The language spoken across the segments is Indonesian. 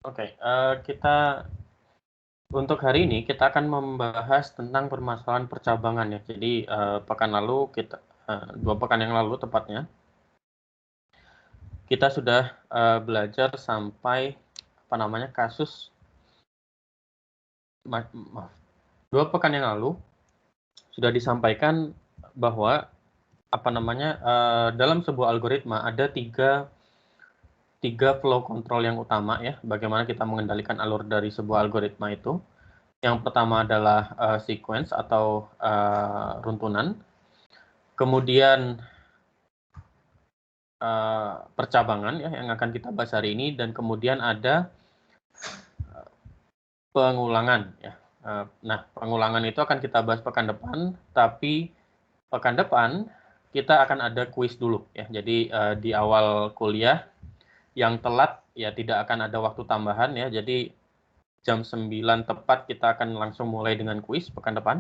Oke, kita untuk hari ini kita akan membahas tentang permasalahan percabangan ya. Jadi pekan lalu kita 2 pekan yang lalu tepatnya kita sudah belajar sampai kasus 2 pekan yang lalu sudah disampaikan bahwa dalam sebuah algoritma ada tiga flow control yang utama ya. Bagaimana kita mengendalikan alur dari sebuah algoritma itu. Yang pertama adalah sequence atau runtunan, kemudian percabangan ya yang akan kita bahas hari ini, dan kemudian ada pengulangan ya. Nah, pengulangan itu akan kita bahas pekan depan, tapi pekan depan kita akan ada kuis dulu ya. Jadi di awal kuliah yang telat ya tidak akan ada waktu tambahan ya. Jadi jam 9 tepat kita akan langsung mulai dengan kuis pekan depan.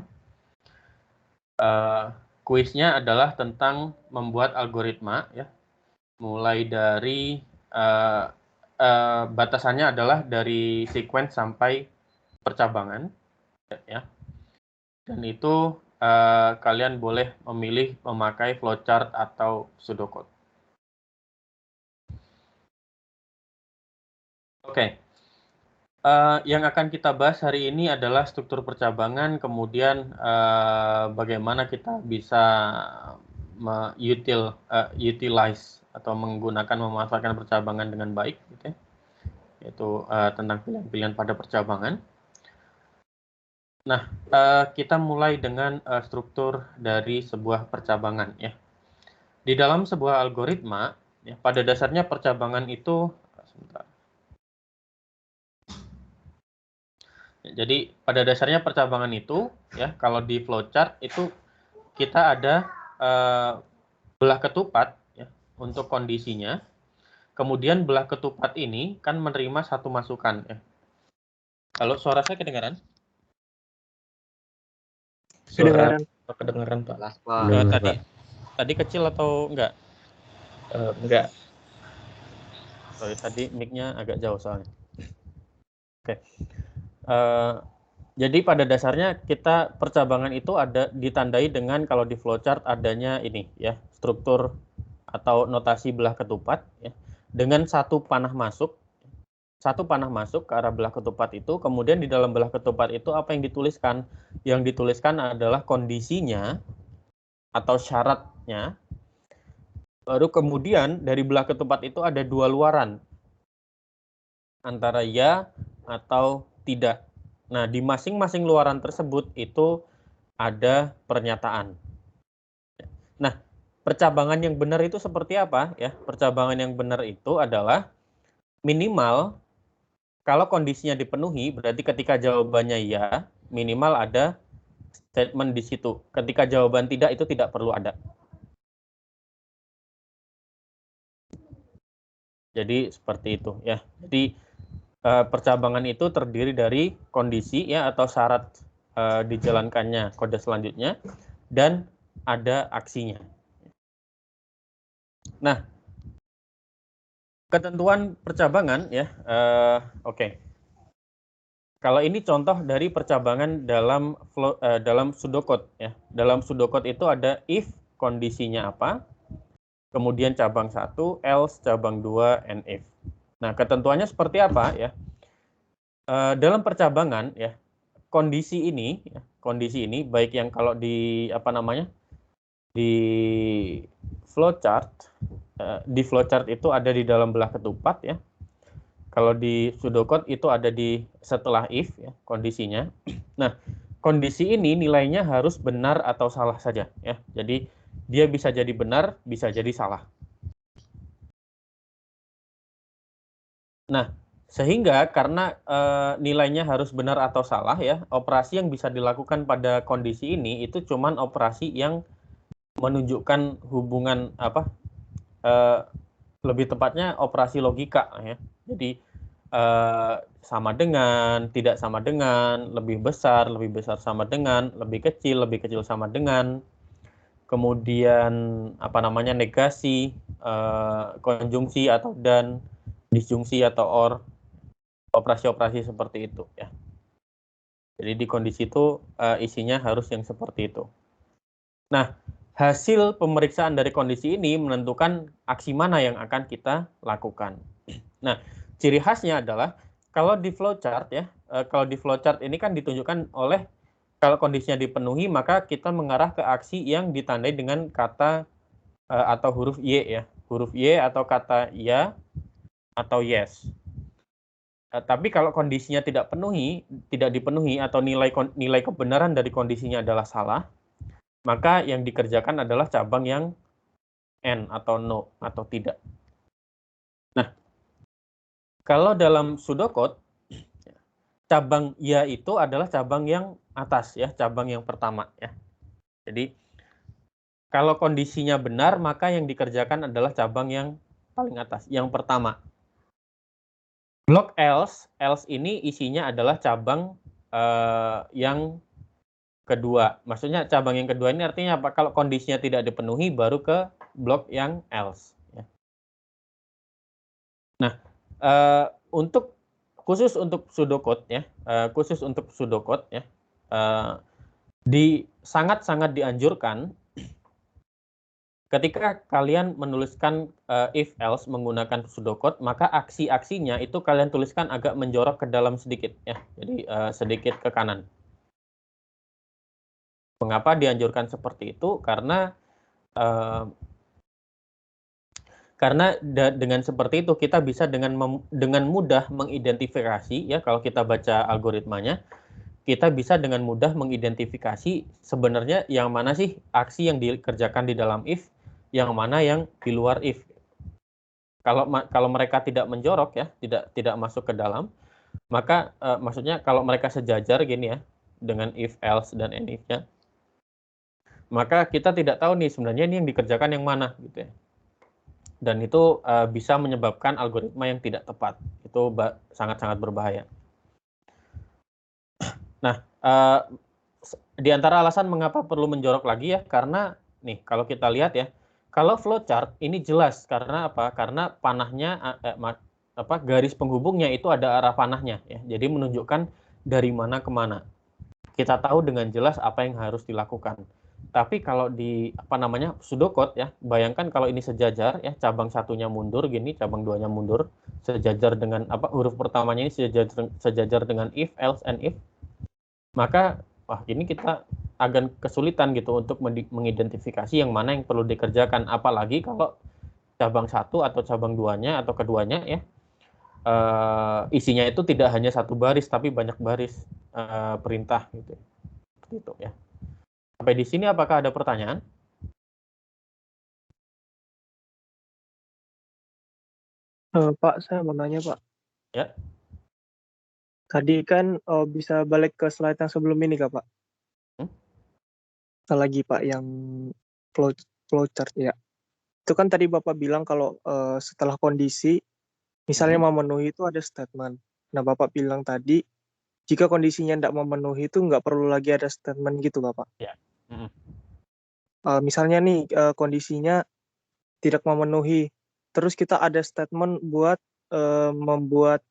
Kuisnya adalah tentang membuat algoritma ya. Mulai dari batasannya adalah dari sequence sampai percabangan ya. Dan itu kalian boleh memilih memakai flowchart atau pseudocode. Oke. Yang akan kita bahas hari ini adalah struktur percabangan, kemudian bagaimana kita bisa utilize atau memanfaatkan percabangan dengan baik, gitu ya. Yaitu tentang pilihan-pilihan pada percabangan. Nah, kita mulai dengan struktur dari sebuah percabangan ya. Di dalam sebuah algoritma, ya, pada dasarnya percabangan itu Jadi pada dasarnya percabangan itu ya kalau di flowchart itu kita ada belah ketupat ya untuk kondisinya. Kemudian belah ketupat ini kan menerima satu masukan ya. Kalau suara saya kedengaran? Suara kedengaran Pak. Tadi kecil atau enggak? Enggak. Sorry, tadi mic-nya agak jauh soalnya. Oke. Jadi pada dasarnya kita percabangan itu ada ditandai dengan kalau di flowchart adanya ini ya, struktur atau notasi belah ketupat ya, dengan satu panah masuk ke arah belah ketupat itu, kemudian di dalam belah ketupat itu apa yang dituliskan? Yang dituliskan adalah kondisinya atau syaratnya. Baru kemudian dari belah ketupat itu ada dua luaran, antara ya atau tidak. Nah, di masing-masing luaran tersebut itu ada pernyataan. Nah, percabangan yang benar itu seperti apa ya? Percabangan yang benar itu adalah minimal kalau kondisinya dipenuhi, berarti ketika jawabannya ya, minimal ada statement di situ. Ketika jawaban tidak, itu tidak perlu ada. Jadi seperti itu ya. Jadi percabangan itu terdiri dari kondisi ya atau syarat dijalankannya kode selanjutnya dan ada aksinya. Nah, ketentuan percabangan ya, oke. Kalau ini contoh dari percabangan dalam pseudocode ya. Dalam pseudocode itu ada if kondisinya apa, kemudian cabang 1, else cabang 2, and if. Nah, ketentuannya seperti apa ya? Dalam percabangan ya, kondisi ini baik yang kalau di di flowchart, itu ada di dalam belah ketupat ya. Kalau di pseudocode itu ada di setelah if ya kondisinya. Nah, kondisi ini nilainya harus benar atau salah saja ya. Jadi dia bisa jadi benar, bisa jadi salah. Nah, sehingga karena nilainya harus benar atau salah ya, operasi yang bisa dilakukan pada kondisi ini itu cuman operasi yang menunjukkan hubungan lebih tepatnya operasi logika ya. Jadi sama dengan, tidak sama dengan, lebih besar sama dengan, lebih kecil sama dengan, kemudian negasi, konjungsi atau dan, disjungsi atau or, operasi-operasi seperti itu ya. Jadi di kondisi itu isinya harus yang seperti itu. Nah, hasil pemeriksaan dari kondisi ini menentukan aksi mana yang akan kita lakukan. Nah, ciri khasnya adalah kalau di flowchart ya, kalau di flowchart ini kan ditunjukkan oleh kalau kondisinya dipenuhi maka kita mengarah ke aksi yang ditandai dengan kata atau huruf Y ya, huruf Y atau kata ya atau yes. Tapi kalau kondisinya tidak dipenuhi atau nilai kebenaran dari kondisinya adalah salah, maka yang dikerjakan adalah cabang yang N atau no atau tidak. Nah, kalau dalam pseudocode, cabang ya itu adalah cabang yang atas ya, cabang yang pertama ya. Jadi kalau kondisinya benar, maka yang dikerjakan adalah cabang yang paling atas, yang pertama. Blok else ini isinya adalah cabang yang kedua. Maksudnya cabang yang kedua ini artinya apa? Kalau kondisinya tidak dipenuhi, baru ke blok yang else. Ya. Nah, khusus untuk pseudocode ya, sangat-sangat dianjurkan ketika kalian menuliskan if else menggunakan pseudocode, maka aksi-aksinya itu kalian tuliskan agak menjorok ke dalam sedikit ya. Jadi sedikit ke kanan. Mengapa dianjurkan seperti itu? Karena dengan seperti itu kita bisa dengan mudah mengidentifikasi ya, kalau kita baca algoritmanya, kita bisa dengan mudah mengidentifikasi sebenarnya yang mana sih aksi yang dikerjakan di dalam if, yang mana yang di luar if. Kalau mereka tidak menjorok ya, tidak masuk ke dalam, maka maksudnya kalau mereka sejajar gini ya dengan if else dan if-nya, maka kita tidak tahu nih sebenarnya ini yang dikerjakan yang mana gitu ya. Dan itu bisa menyebabkan algoritma yang tidak tepat. Itu sangat-sangat berbahaya. Nah, di antara alasan mengapa perlu menjorok lagi ya, karena nih kalau kita lihat ya, kalau flowchart ini jelas karena apa? Karena panahnya garis penghubungnya itu ada arah panahnya ya. Jadi menunjukkan dari mana ke mana. Kita tahu dengan jelas apa yang harus dilakukan. Tapi kalau di pseudocode ya, bayangkan kalau ini sejajar ya, cabang satunya mundur gini, cabang duanya mundur, sejajar dengan huruf pertamanya ini sejajar dengan if, else, and if, maka ini kita agak kesulitan gitu untuk mengidentifikasi yang mana yang perlu dikerjakan, apalagi kalau cabang satu atau cabang duanya atau keduanya ya isinya itu tidak hanya satu baris tapi banyak baris perintah gitu. Seperti itu ya. Sampai di sini apakah ada pertanyaan? Pak, saya mau nanya, Pak. Ya. Tadi kan bisa balik ke slide yang sebelum ini, Kak, Pak? Lagi, Pak, yang flowchart ya. Itu kan tadi Bapak bilang kalau setelah kondisi, misalnya memenuhi itu ada statement. Nah, Bapak bilang tadi, jika kondisinya tidak memenuhi itu nggak perlu lagi ada statement gitu, Bapak? Ya. Misalnya nih, kondisinya tidak memenuhi, terus kita ada statement buat membuat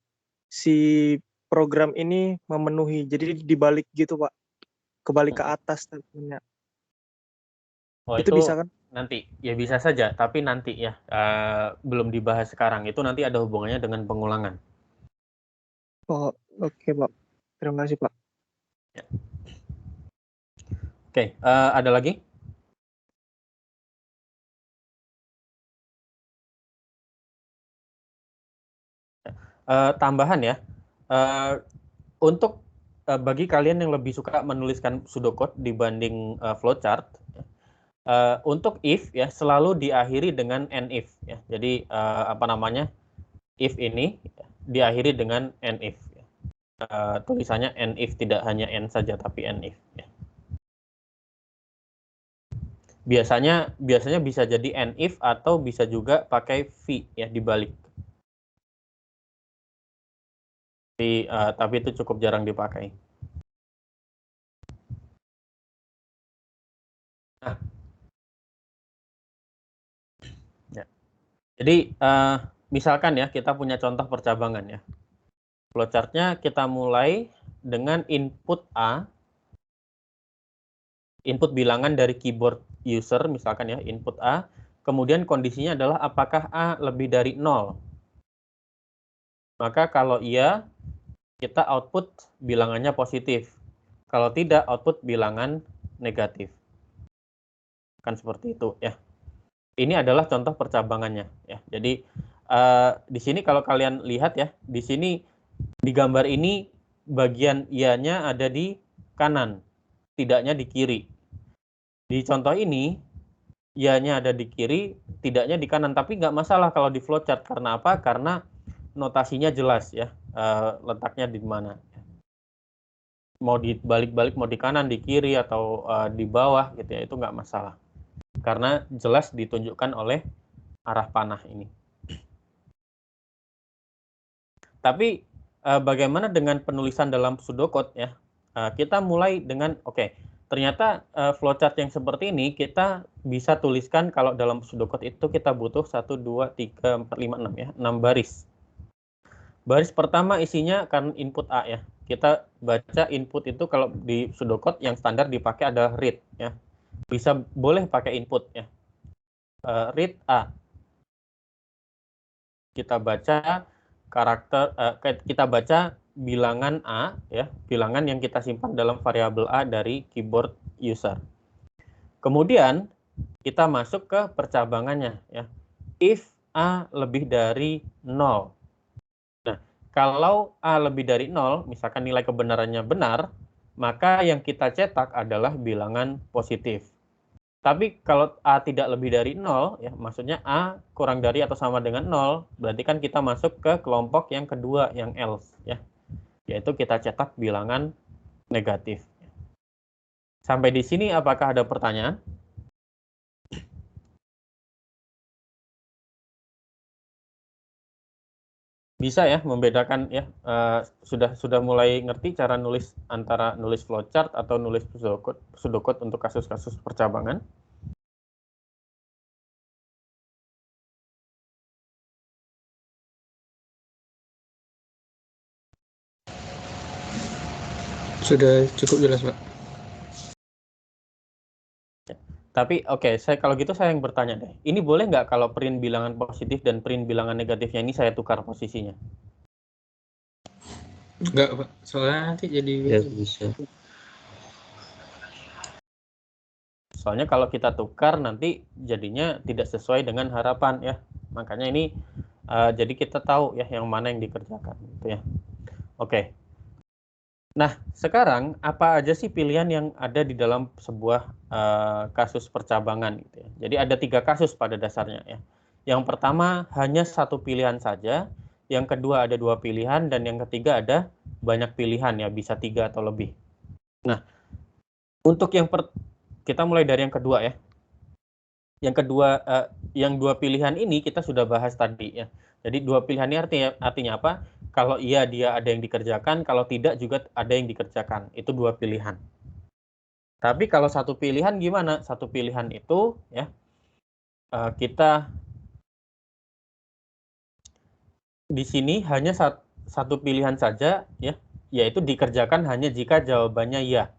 si program ini memenuhi, jadi dibalik gitu Pak, kebalik ke atas statementnya. Oh, itu bisa kan? Nanti ya bisa saja, tapi nanti ya belum dibahas sekarang. Itu nanti ada hubungannya dengan pengulangan. Oh, oke Pak, terima kasih Pak. Ya. Oke, ada lagi? Tambahan ya, untuk bagi kalian yang lebih suka menuliskan pseudocode dibanding flowchart, untuk if ya selalu diakhiri dengan NIF ya. Jadi if ini diakhiri dengan NIF. Ya. Tulisannya NIF, tidak hanya N saja tapi NIF. Ya. Biasanya bisa jadi NIF atau bisa juga pakai V ya dibalik. Tapi itu cukup jarang dipakai. Nah, ya. Jadi misalkan ya kita punya contoh percabangan ya. Flowchartnya kita mulai dengan input A, input bilangan dari keyboard user, misalkan ya, input A, kemudian kondisinya adalah apakah A lebih dari 0. Maka kalau iya, kita output bilangannya positif. Kalau tidak, output bilangan negatif. Kan seperti itu ya. Ini adalah contoh percabangannya ya. Jadi di sini kalau kalian lihat ya, di sini di gambar ini bagian ianya ada di kanan, tidaknya di kiri. Di contoh ini ianya ada di kiri, tidaknya di kanan, tapi nggak masalah kalau di flowchart. Karena apa? Karena notasinya jelas ya, letaknya di mana. Mau dibalik-balik, mau di kanan, di kiri, atau di bawah gitu ya, itu nggak masalah. Karena jelas ditunjukkan oleh arah panah ini. Tapi bagaimana dengan penulisan dalam pseudocode ya? Kita mulai dengan ternyata flowchart yang seperti ini kita bisa tuliskan kalau dalam pseudocode itu kita butuh 1, 2, 3, 4, 5, 6 ya, 6 baris. Baris pertama isinya kan input A ya. Kita baca input itu kalau di pseudocode yang standar dipakai adalah read ya. Boleh pakai input ya. Read A. Kita baca kita baca bilangan A ya, bilangan yang kita simpan dalam variabel A dari keyboard user. Kemudian kita masuk ke percabangannya ya. If A lebih dari 0. Nah, kalau A lebih dari 0, misalkan nilai kebenarannya benar, maka yang kita cetak adalah bilangan positif. Tapi kalau A tidak lebih dari 0, ya, maksudnya A kurang dari atau sama dengan 0, berarti kan kita masuk ke kelompok yang kedua, yang else, ya. Yaitu kita cetak bilangan negatif. Sampai di sini apakah ada pertanyaan? Bisa ya membedakan ya, sudah mulai ngerti cara nulis antara nulis flowchart atau nulis pseudocode untuk kasus-kasus percabangan? Sudah cukup jelas, Pak. Tapi kalau gitu saya yang bertanya deh. Ini boleh nggak kalau print bilangan positif dan print bilangan negatifnya ini saya tukar posisinya? Enggak, Pak. Soalnya nanti jadi Ya, bisa. Soalnya kalau kita tukar nanti jadinya tidak sesuai dengan harapan ya. Makanya ini jadi kita tahu ya yang mana yang dikerjakan gitu ya. Oke. Nah, sekarang apa aja sih pilihan yang ada di dalam sebuah kasus percabangan gitu ya. Jadi ada 3 kasus pada dasarnya ya. Yang pertama hanya 1 pilihan saja, yang kedua ada 2 pilihan, dan yang ketiga ada banyak pilihan ya, bisa 3 atau lebih. Nah, untuk kita mulai dari yang kedua ya. Yang kedua, yang 2 pilihan ini kita sudah bahas tadi ya. Jadi 2 pilihan ini artinya apa? Kalau iya dia ada yang dikerjakan, kalau tidak juga ada yang dikerjakan. Itu 2 pilihan. Tapi kalau 1 pilihan gimana? 1 pilihan itu ya kita di sini hanya 1 pilihan saja ya, yaitu dikerjakan hanya jika jawabannya ya.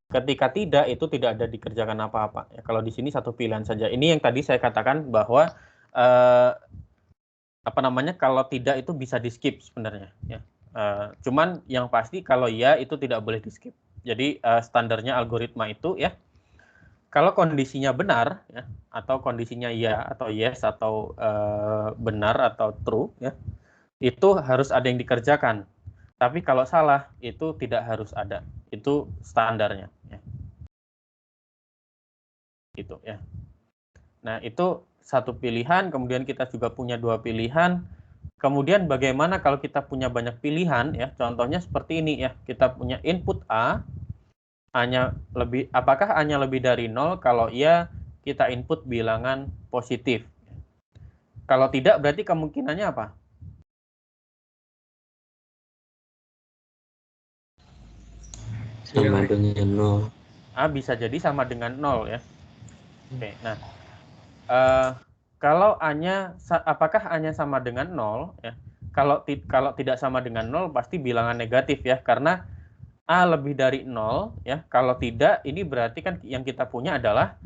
Ketika tidak, itu tidak ada dikerjakan apa-apa. Ya, kalau di sini 1 pilihan saja. Ini yang tadi saya katakan bahwa kalau tidak itu bisa di skip sebenarnya ya. Cuman yang pasti kalau ya itu tidak boleh di skip. Jadi standarnya algoritma itu ya, kalau kondisinya benar ya, atau kondisinya ya atau yes atau benar atau true ya, itu harus ada yang dikerjakan. Tapi kalau salah itu tidak harus ada. Itu standarnya ya. Gitu ya. Nah, itu 1 pilihan, kemudian kita juga punya 2 pilihan. Kemudian bagaimana kalau kita punya banyak pilihan ya? Contohnya seperti ini ya. Kita punya input A, apakah A-nya lebih dari 0? Kalau iya, kita input bilangan positif. Kalau tidak, berarti kemungkinannya apa? Sama dengan 0. A bisa jadi sama dengan 0 ya. Oke, nah kalau apakah A-nya sama dengan 0 ya? kalau tidak sama dengan 0 pasti bilangan negatif ya, karena A lebih dari 0 ya. Kalau tidak, ini berarti kan yang kita punya adalah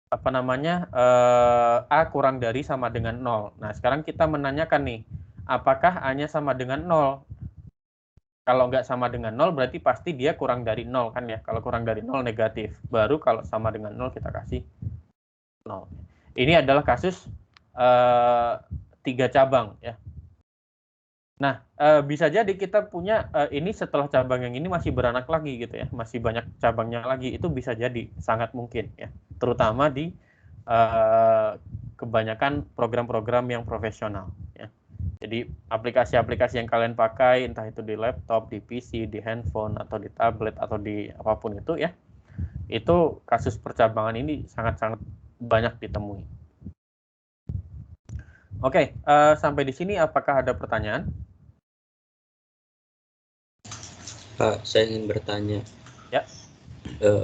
apa namanya, A kurang dari sama dengan 0. Nah, sekarang kita menanyakan nih, apakah A-nya sama dengan 0? Kalau nggak sama dengan 0 berarti pasti dia kurang dari 0 kan ya. Kalau kurang dari 0 negatif. Baru kalau sama dengan 0 kita kasih 0. Ini adalah kasus 3 cabang ya. Nah, bisa jadi kita punya ini setelah cabang yang ini masih beranak lagi gitu ya. Masih banyak cabangnya lagi. Itu bisa jadi, sangat mungkin ya. Terutama di kebanyakan program-program yang profesional ya. Jadi aplikasi-aplikasi yang kalian pakai, entah itu di laptop, di PC, di handphone, atau di tablet, atau di apapun itu ya, itu kasus percabangan ini sangat-sangat banyak ditemui. Oke, sampai di sini apakah ada pertanyaan? Pak, saya ingin bertanya. Ya.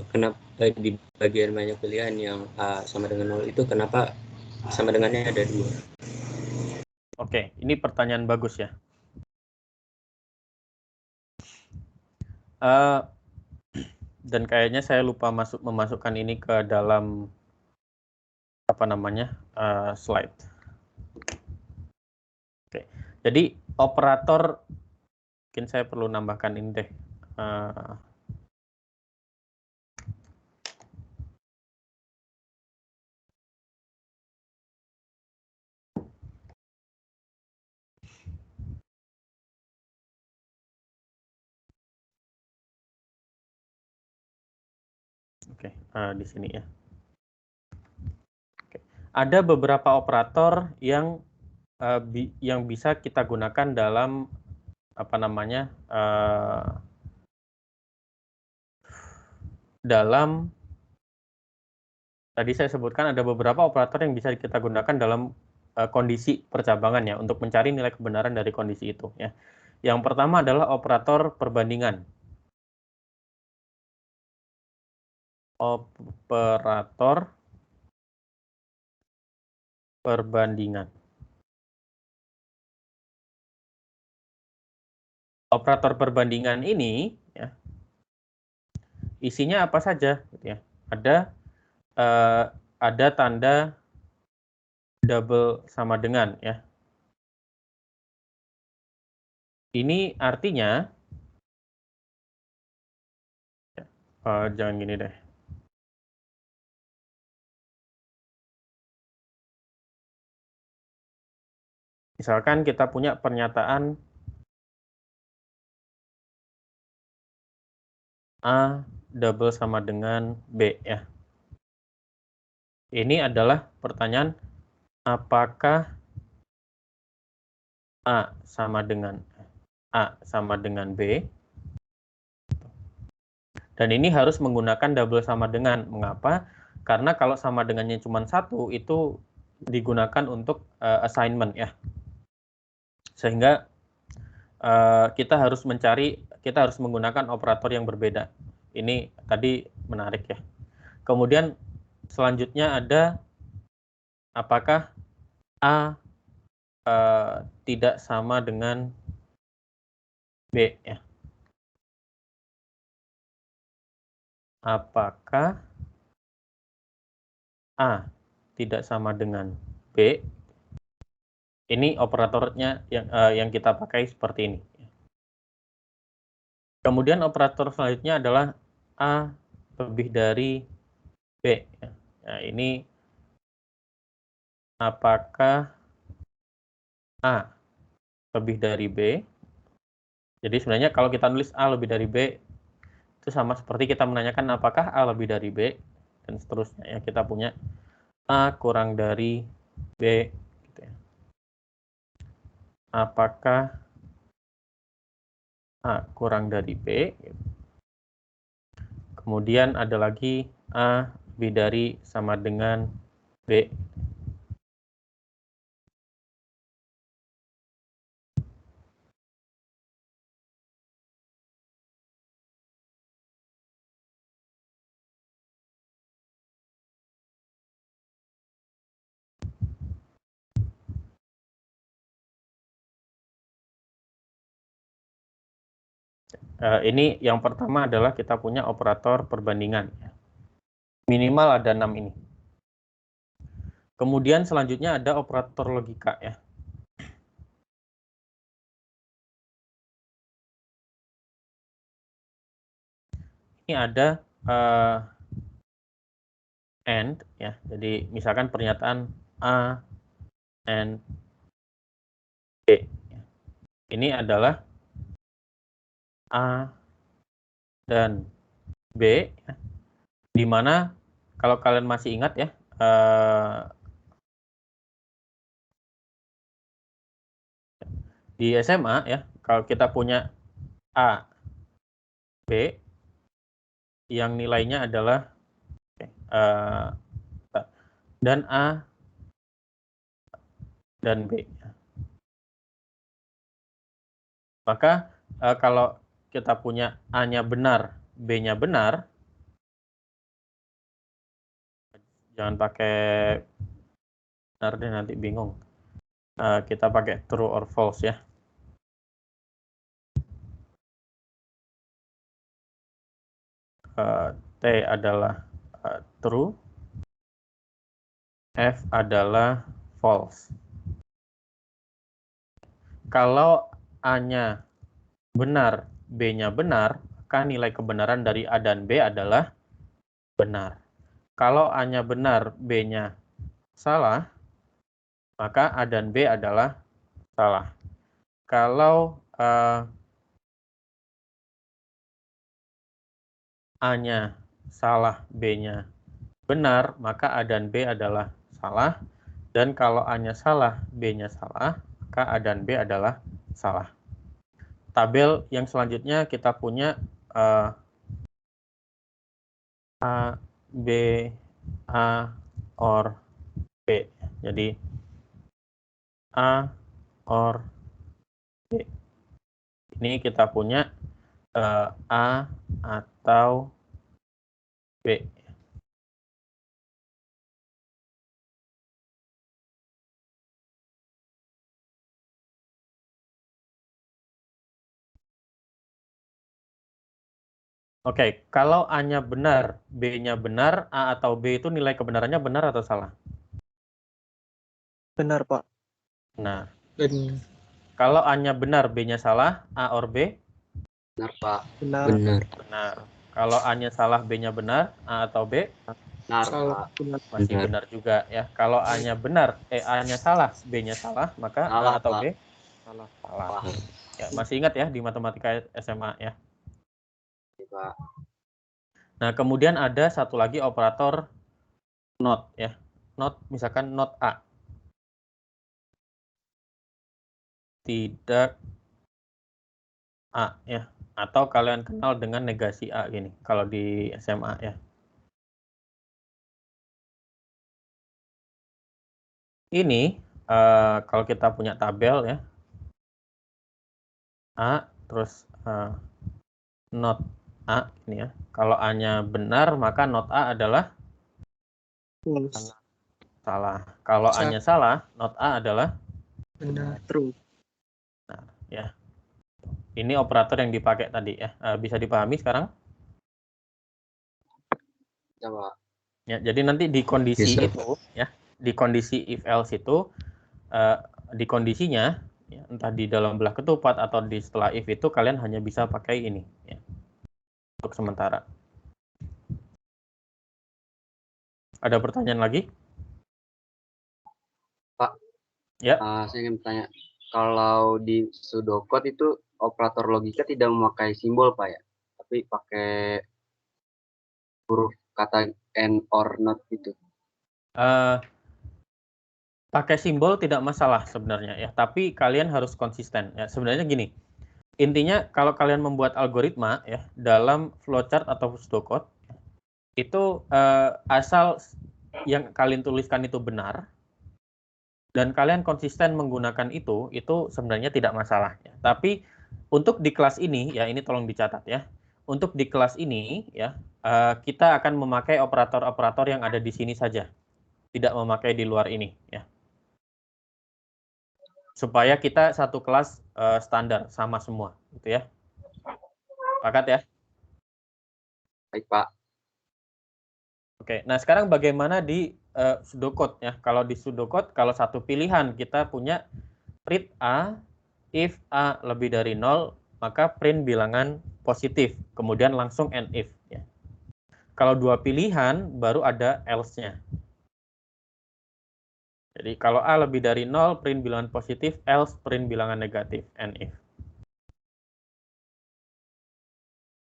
Kenapa di bagian banyak pilihan yang A sama dengan 0 itu kenapa sama dengannya ada 2? Oke, ini pertanyaan bagus ya. Dan kayaknya saya lupa memasukkan ini ke dalam apa namanya slide. Oke, jadi operator, mungkin saya perlu nambahkan ini deh. Oke, di sini ya. Oke. Ada beberapa operator yang bisa kita gunakan dalam apa namanya dalam tadi saya sebutkan ada beberapa operator yang bisa kita gunakan dalam kondisi percabangan ya untuk mencari nilai kebenaran dari kondisi itu ya. Yang pertama adalah operator perbandingan. Operator perbandingan. Operator perbandingan ini ya, isinya apa saja gitu ya. Ada tanda double sama dengan ya. Ini artinya jangan gini deh. Misalkan kita punya pernyataan A double sama dengan B ya. Ini adalah pertanyaan apakah A sama dengan B. Dan ini harus menggunakan double sama dengan. Mengapa? Karena kalau sama dengannya cuma 1 itu digunakan untuk assignment ya. Sehingga kita harus menggunakan operator yang berbeda. Ini tadi menarik ya. Kemudian selanjutnya ada apakah A tidak sama dengan B ya. Apakah A tidak sama dengan B? Ini operatornya yang kita pakai seperti ini. Kemudian operator selanjutnya adalah A lebih dari B. Nah, ini apakah A lebih dari B? Jadi sebenarnya kalau kita nulis A lebih dari B, itu sama seperti kita menanyakan apakah A lebih dari B, dan seterusnya. Ya, kita punya A kurang dari B. Gitu ya. Apakah A kurang dari B? Kemudian ada lagi A lebih dari sama dengan B. Ini yang pertama adalah kita punya operator perbandingan. Minimal ada 6 ini. Kemudian selanjutnya ada operator logika ya. Ini ada AND ya. Jadi misalkan pernyataan A and B. Ini adalah A dan B ya. Di mana kalau kalian masih ingat ya, di SMA ya, kalau kita punya A, B, yang nilainya adalah dan A dan B. Maka kalau kita punya A-nya benar, B-nya benar, jangan pakai benar deh, nanti bingung. Kita pakai true or false ya. T adalah true, F adalah false. Kalau A-nya benar, B-nya benar, maka nilai kebenaran dari A dan B adalah benar. Kalau A-nya benar, B-nya salah, maka A dan B adalah salah. Kalau A-nya salah, B-nya benar, maka A dan B adalah salah. Dan kalau A-nya salah, B-nya salah, maka A dan B adalah salah. Tabel yang selanjutnya kita punya A, B, A, or B. Jadi A, or B. Ini kita punya A atau B. Oke, kalau A-nya benar, B-nya benar, A atau B itu nilai kebenarannya benar atau salah? Benar, Pak. Nah, benar. kalau A-nya benar, B-nya salah, A or B? Benar, Pak. Benar. Benar. Benar. Kalau A-nya salah, B-nya benar, A atau B? Benar, Salah. Pak. Benar. Masih Benar. benar juga ya. Kalau A-nya benar, A-nya salah, B-nya salah, maka Salah, A atau Pak. B? Salah. Salah. Salah. Ya, masih ingat ya di matematika SMA ya. Pak. Nah, kemudian ada satu lagi operator not ya. Not misalkan not A. Tidak A ya. Atau kalian kenal dengan negasi A gini kalau di SMA ya. Ini kalau kita punya tabel ya. A terus not A ini ya. Kalau A-nya benar maka not A adalah False. salah. Kalau A-nya salah, not A adalah Benar. True. benar ya. Ini operator yang dipakai tadi ya. Bisa dipahami sekarang? Coba. Ya, jadi nanti di kondisi Bisa. itu ya, di kondisi if else itu di kondisinya ya, entah di dalam belah ketupat atau di setelah if itu kalian hanya bisa pakai ini ya. Untuk sementara. Ada pertanyaan lagi? Pak. Ya. Saya ingin bertanya, kalau di pseudocode itu operator logika tidak memakai simbol, Pak ya, tapi pakai huruf kata and or not gitu. Pakai simbol tidak masalah sebenarnya ya, tapi kalian harus konsisten ya. Sebenarnya gini, intinya kalau kalian membuat algoritma ya dalam flowchart atau pseudocode itu asal yang kalian tuliskan itu benar dan kalian konsisten menggunakan itu sebenarnya tidak masalah ya. Tapi untuk di kelas ini ya, ini tolong dicatat ya. Untuk di kelas ini ya, kita akan memakai operator-operator yang ada di sini saja, tidak memakai di luar ini ya. Supaya kita satu kelas standar sama semua gitu ya. Sepakat ya? Baik, Pak. Oke, nah sekarang bagaimana di pseudocode ya? Kalau di pseudocode, kalau satu pilihan kita punya print A, if A lebih dari 0, maka print bilangan positif, kemudian langsung end if. Ya. Kalau dua pilihan, baru ada else-nya. Jadi kalau A lebih dari 0, print bilangan positif, else print bilangan negatif, end if.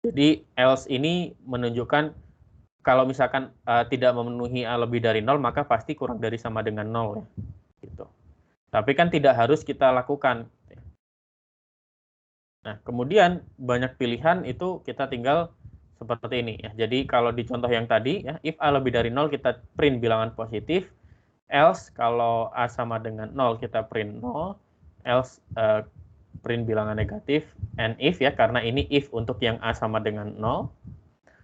Jadi else ini menunjukkan kalau misalkan tidak memenuhi A lebih dari 0, maka pasti kurang dari sama dengan 0 ya. Gitu. Tapi kan tidak harus kita lakukan. Nah, kemudian banyak pilihan itu kita tinggal seperti ini ya. Jadi kalau di contoh yang tadi ya, if A lebih dari 0 kita print bilangan positif, else kalau A sama dengan 0 kita print 0, else print bilangan negatif, and if ya, karena ini if untuk yang A sama dengan 0.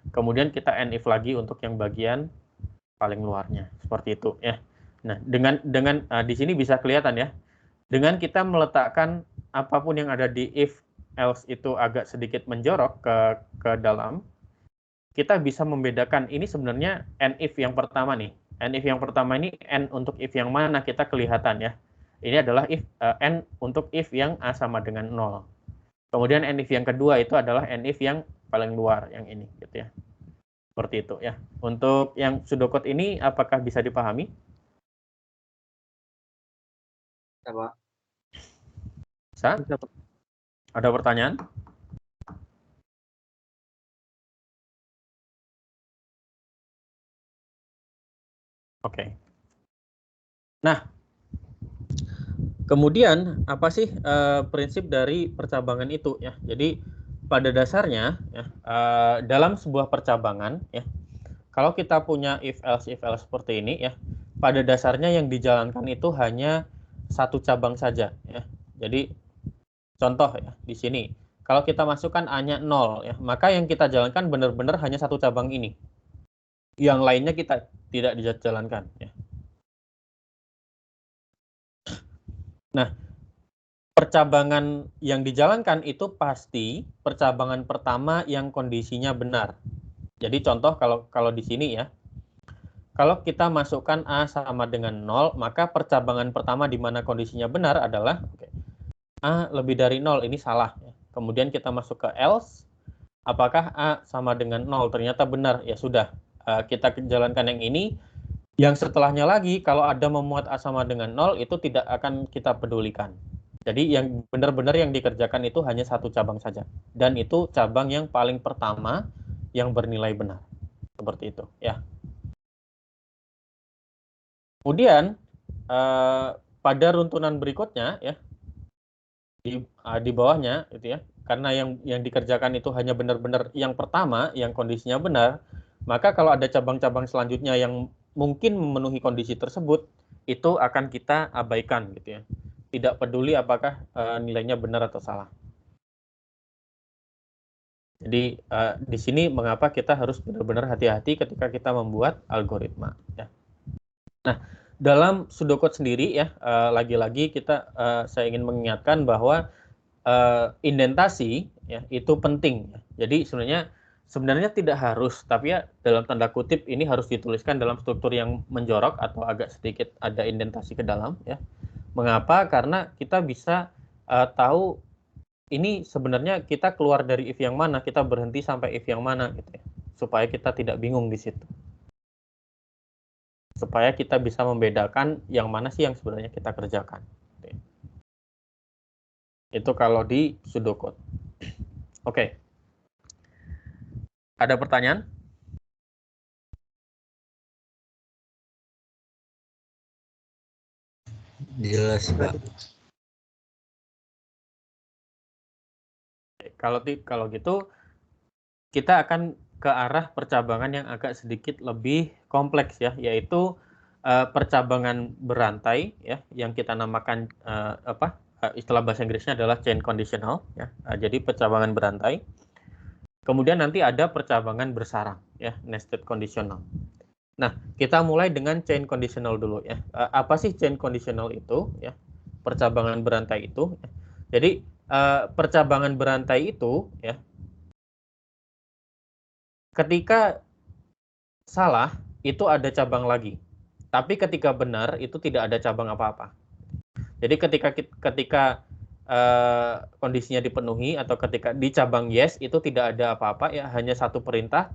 Kemudian kita end if lagi untuk yang bagian paling luarnya, seperti itu ya. Nah, dengan di sini bisa kelihatan ya. Dengan kita meletakkan apapun yang ada di if else itu agak sedikit menjorok ke dalam, kita bisa membedakan ini sebenarnya end if yang pertama nih. End if yang pertama ini end untuk if yang mana kita kelihatan ya. Ini adalah if end untuk if yang A sama dengan 0. Kemudian end if yang kedua itu adalah end if yang paling luar yang ini gitu ya. Seperti itu ya. Untuk yang pseudocode ini apakah bisa dipahami? Ya, Pak. Bisa? Ada pertanyaan? Oke. Nah, kemudian apa sih prinsip dari percabangan itu ya? Jadi pada dasarnya ya, dalam sebuah percabangan ya, kalau kita punya if else seperti ini ya, pada dasarnya yang dijalankan itu hanya satu cabang saja ya. Jadi contoh ya di sini, kalau kita masukkan A-nya 0 ya, maka yang kita jalankan benar-benar hanya satu cabang ini. Yang lainnya kita tidak dijalankan ya. Nah, percabangan yang dijalankan itu pasti percabangan pertama yang kondisinya benar. Jadi contoh kalau di sini ya, kalau kita masukkan A sama dengan 0, maka percabangan pertama di mana kondisinya benar adalah A lebih dari 0, ini salah. Kemudian kita masuk ke else, apakah A sama dengan 0? Ternyata benar, ya sudah. Kita jalankan yang ini. Yang setelahnya lagi, kalau ada memuat A sama dengan 0, itu tidak akan kita pedulikan. Jadi yang benar-benar yang dikerjakan itu hanya satu cabang saja. Dan itu cabang yang paling pertama yang bernilai benar. Seperti itu ya. Kemudian pada runtunan berikutnya ya, di bawahnya gitu ya, karena yang dikerjakan itu hanya benar-benar yang pertama yang kondisinya benar, maka kalau ada cabang-cabang selanjutnya yang mungkin memenuhi kondisi tersebut, itu akan kita abaikan gitu ya. Tidak peduli apakah nilainya benar atau salah. Jadi di sini mengapa kita harus benar-benar hati-hati ketika kita membuat algoritma ya. Nah, dalam pseudocode sendiri ya, lagi-lagi saya ingin mengingatkan bahwa indentasi ya itu penting. Jadi sebenarnya tidak harus, tapi ya dalam tanda kutip ini harus dituliskan dalam struktur yang menjorok atau agak sedikit ada indentasi ke dalam ya. Mengapa? Karena kita bisa tahu ini sebenarnya kita keluar dari if yang mana, kita berhenti sampai if yang mana gitu ya. Supaya kita tidak bingung di situ. Supaya kita bisa membedakan yang mana sih yang sebenarnya kita kerjakan. Itu kalau di pseudocode. Oke. Ada pertanyaan? Jelas, Pak. Kalau gitu, kita akan ke arah percabangan yang agak sedikit lebih kompleks ya, yaitu percabangan berantai ya, yang kita namakan istilah bahasa Inggrisnya adalah chain conditional ya. Jadi percabangan berantai. Kemudian nanti ada percabangan bersarang ya, nested conditional. Nah, kita mulai dengan chain conditional dulu ya. Apa sih chain conditional itu ya? Percabangan berantai itu. Ya. Jadi percabangan berantai itu ya, ketika salah itu ada cabang lagi. Tapi ketika benar itu tidak ada cabang apa-apa. Jadi ketika kondisinya dipenuhi atau ketika di cabang yes itu tidak ada apa-apa ya, hanya satu perintah,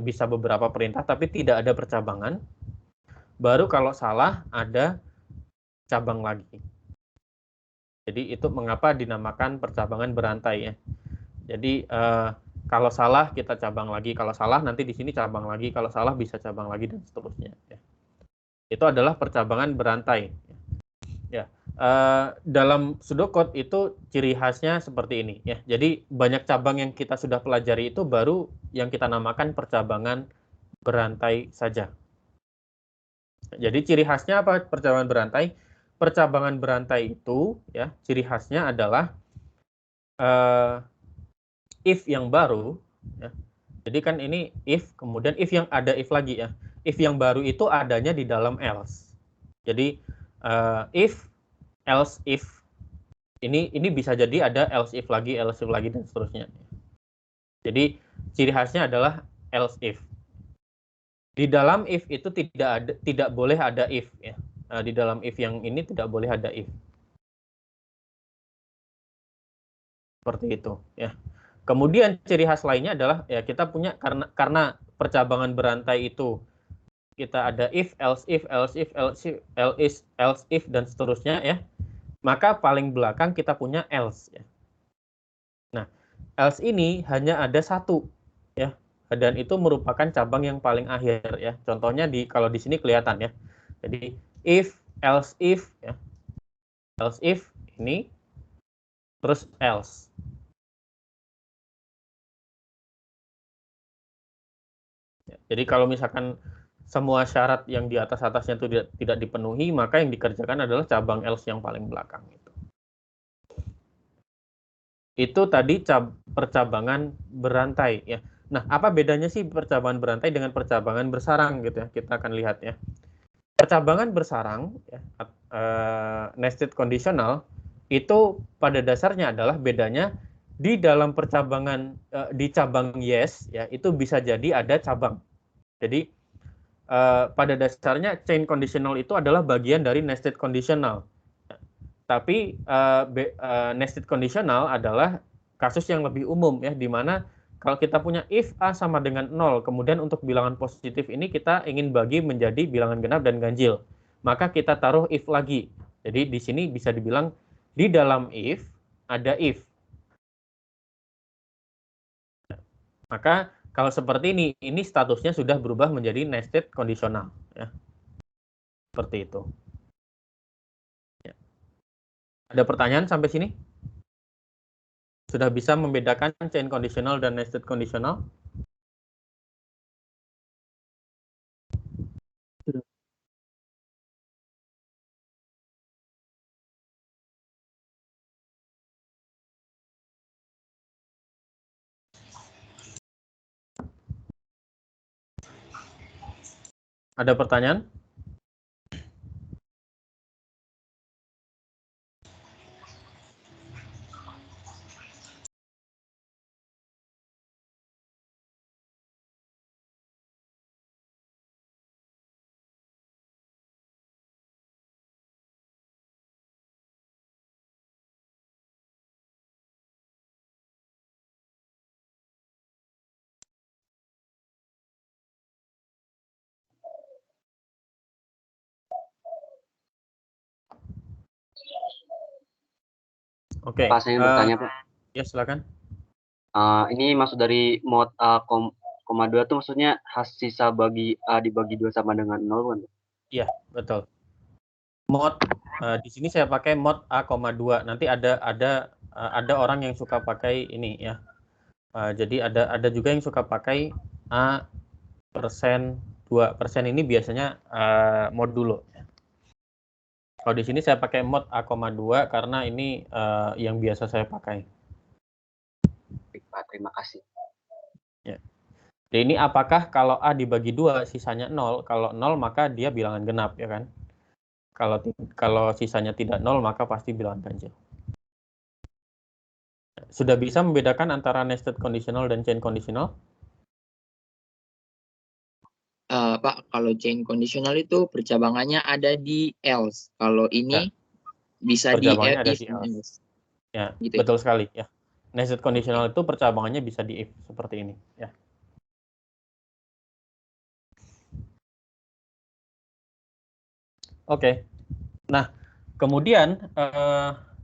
bisa beberapa perintah tapi tidak ada percabangan. Baru kalau salah ada cabang lagi. Jadi itu mengapa dinamakan percabangan berantai ya. Jadi kalau salah kita cabang lagi, kalau salah nanti di sini cabang lagi, kalau salah bisa cabang lagi dan seterusnya. Ya. Itu adalah percabangan berantai. Ya, dalam pseudocode itu ciri khasnya seperti ini. Ya, jadi banyak cabang yang kita sudah pelajari itu baru yang kita namakan percabangan berantai saja. Jadi ciri khasnya apa percabangan berantai? Percabangan berantai itu, ya, ciri khasnya adalah if yang baru. Ya. Jadi kan ini if, kemudian if yang ada if lagi ya. If yang baru itu adanya di dalam else. Jadi if, else if, ini bisa jadi ada else if lagi dan seterusnya. Jadi ciri khasnya adalah else if. Di dalam if itu tidak boleh ada if ya. Di dalam if yang ini tidak boleh ada if. Seperti itu ya. Kemudian ciri khas lainnya adalah ya kita punya karena percabangan berantai itu kita ada if, else if, else if, else if dan seterusnya ya. Maka paling belakang kita punya else ya. Nah, else ini hanya ada satu ya. Dan itu merupakan cabang yang paling akhir ya. Contohnya kalau di sini kelihatan ya. Jadi if, else if ya. Else if ini terus else. Jadi kalau misalkan semua syarat yang di atasnya itu tidak dipenuhi, maka yang dikerjakan adalah cabang else yang paling belakang itu. Itu tadi percabangan berantai ya. Nah, apa bedanya sih percabangan berantai dengan percabangan bersarang gitu ya? Kita akan lihat ya. Percabangan bersarang ya, nested conditional itu pada dasarnya adalah bedanya di dalam percabangan di cabang yes ya, itu bisa jadi ada cabang. Jadi pada dasarnya chain conditional itu adalah bagian dari nested conditional. Tapi nested conditional adalah kasus yang lebih umum ya, di mana kalau kita punya if A sama dengan 0, kemudian untuk bilangan positif ini kita ingin bagi menjadi bilangan genap dan ganjil. Maka kita taruh if lagi. Jadi di sini bisa dibilang di dalam if ada if. Maka kalau seperti ini statusnya sudah berubah menjadi nested conditional. Ya. Seperti itu. Ya. Ada pertanyaan sampai sini? Sudah bisa membedakan chain conditional dan nested conditional? Sudah. Ada pertanyaan? Oke. Pak, saya bertanya, Pak. Ya, silakan. Ini maksud dari mod A, koma 2 itu maksudnya sisa bagi A dibagi 2 sama dengan 0, kan? Iya, betul. Mod di sini saya pakai mod A,2. Nanti ada orang yang suka pakai ini ya. Jadi ada juga yang suka pakai A persen 2%. Ini biasanya modulo. Kalau di sini saya pakai mod A,2 karena ini yang biasa saya pakai. Baik, Pak, terima kasih. Ya. Jadi ini apakah kalau A dibagi 2 sisanya 0, kalau 0 maka dia bilangan genap ya kan? Kalau sisanya tidak 0 maka pasti bilangan ganjil. Sudah bisa membedakan antara nested conditional dan chain conditional? Bapak kalau chain conditional itu percabangannya ada di else. Kalau ini bisa di Percabangannya ada if di and else. else. Ya, Gitu. betul sekali ya. Nested conditional itu percabangannya bisa di if seperti ini ya. Oke. Nah, kemudian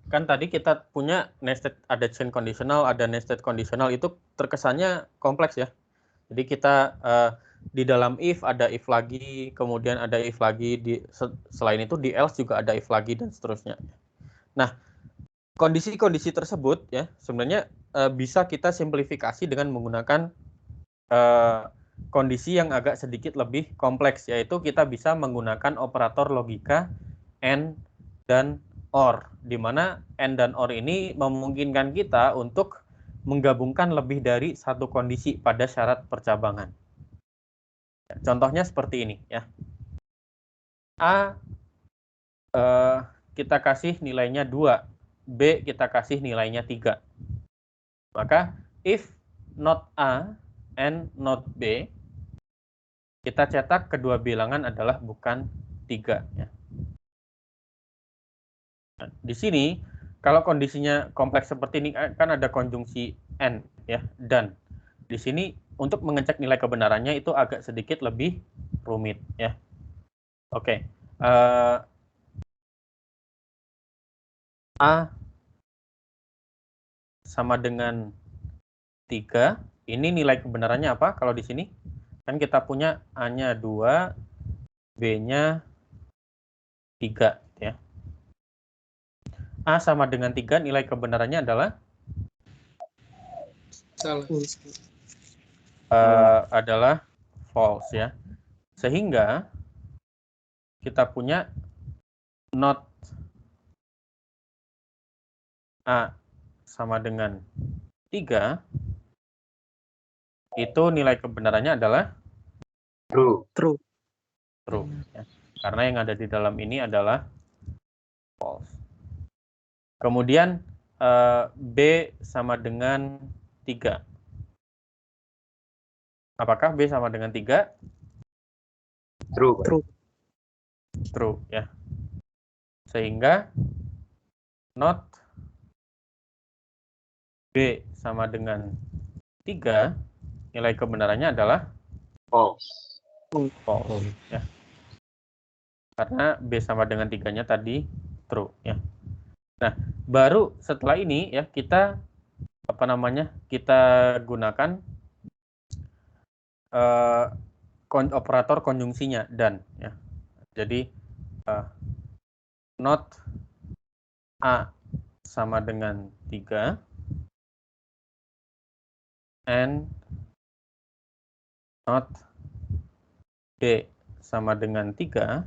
kan tadi kita punya nested, ada chain conditional, ada nested conditional, itu terkesannya kompleks ya. Jadi kita di dalam if ada if lagi, kemudian ada if lagi, selain itu di else juga ada if lagi dan seterusnya. Nah, kondisi-kondisi tersebut ya sebenarnya bisa kita simplifikasi dengan menggunakan kondisi yang agak sedikit lebih kompleks, yaitu kita bisa menggunakan operator logika AND dan OR, di mana AND dan OR ini memungkinkan kita untuk menggabungkan lebih dari satu kondisi pada syarat percabangan. Contohnya seperti ini ya. A kita kasih nilainya 2, B kita kasih nilainya 3. Maka if not A and not B, kita cetak kedua bilangan adalah bukan 3 ya. Nah, di sini kalau kondisinya kompleks seperti ini kan ada konjungsi and ya, dan di sini untuk mengecek nilai kebenarannya itu agak sedikit lebih rumit ya. Oke. A sama dengan 3, ini nilai kebenarannya apa kalau di sini? Kan kita punya A-nya 2, B-nya 3 ya. A sama dengan 3, nilai kebenarannya adalah adalah false ya. Sehingga kita punya not A sama dengan 3, itu nilai kebenarannya adalah True. True. true ya. Karena yang ada di dalam ini adalah false. Kemudian B sama dengan 3. Apakah B sama dengan 3? True. True. True ya. Sehingga not B sama dengan 3, nilai kebenarannya adalah False. false ya. Karena B sama dengan 3-nya tadi true ya. Nah, baru setelah ini ya kita kita gunakan operator konjungsinya dan ya. Jadi not A sama dengan 3 and not B sama dengan 3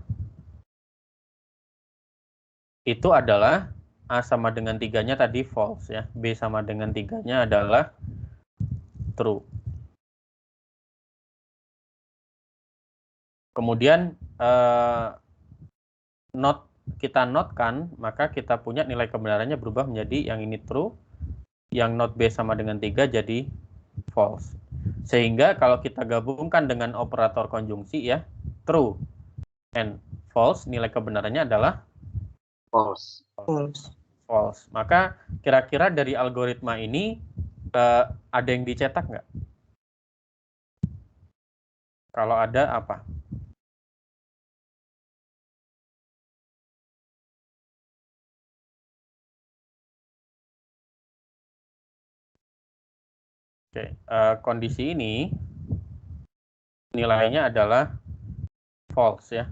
itu adalah A sama dengan 3-nya tadi false ya, B sama dengan 3-nya adalah true. Kemudian kita notkan, maka kita punya nilai kebenarannya berubah menjadi yang ini true, yang not B sama dengan 3 jadi false. Sehingga kalau kita gabungkan dengan operator konjungsi ya, true and false, nilai kebenarannya adalah False. False. false. Maka kira-kira dari algoritma ini ada yang dicetak nggak? Kalau ada apa? Oke, kondisi ini nilainya adalah false ya.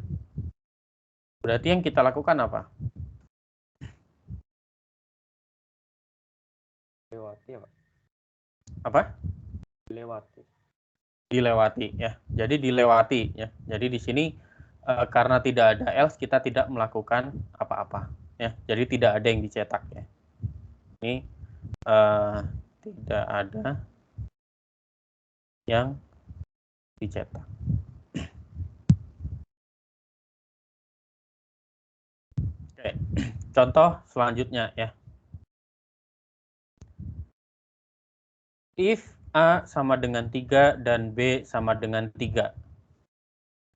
Berarti yang kita lakukan apa? Lewati ya, Pak? Apa? Dilewati. Dilewati ya. Jadi dilewati ya. Jadi di sini karena tidak ada else kita tidak melakukan apa-apa ya. Jadi tidak ada yang dicetak ya. Ini tidak ada yang dicetak. Oke. Contoh selanjutnya ya. If A sama dengan 3 dan B sama dengan 3.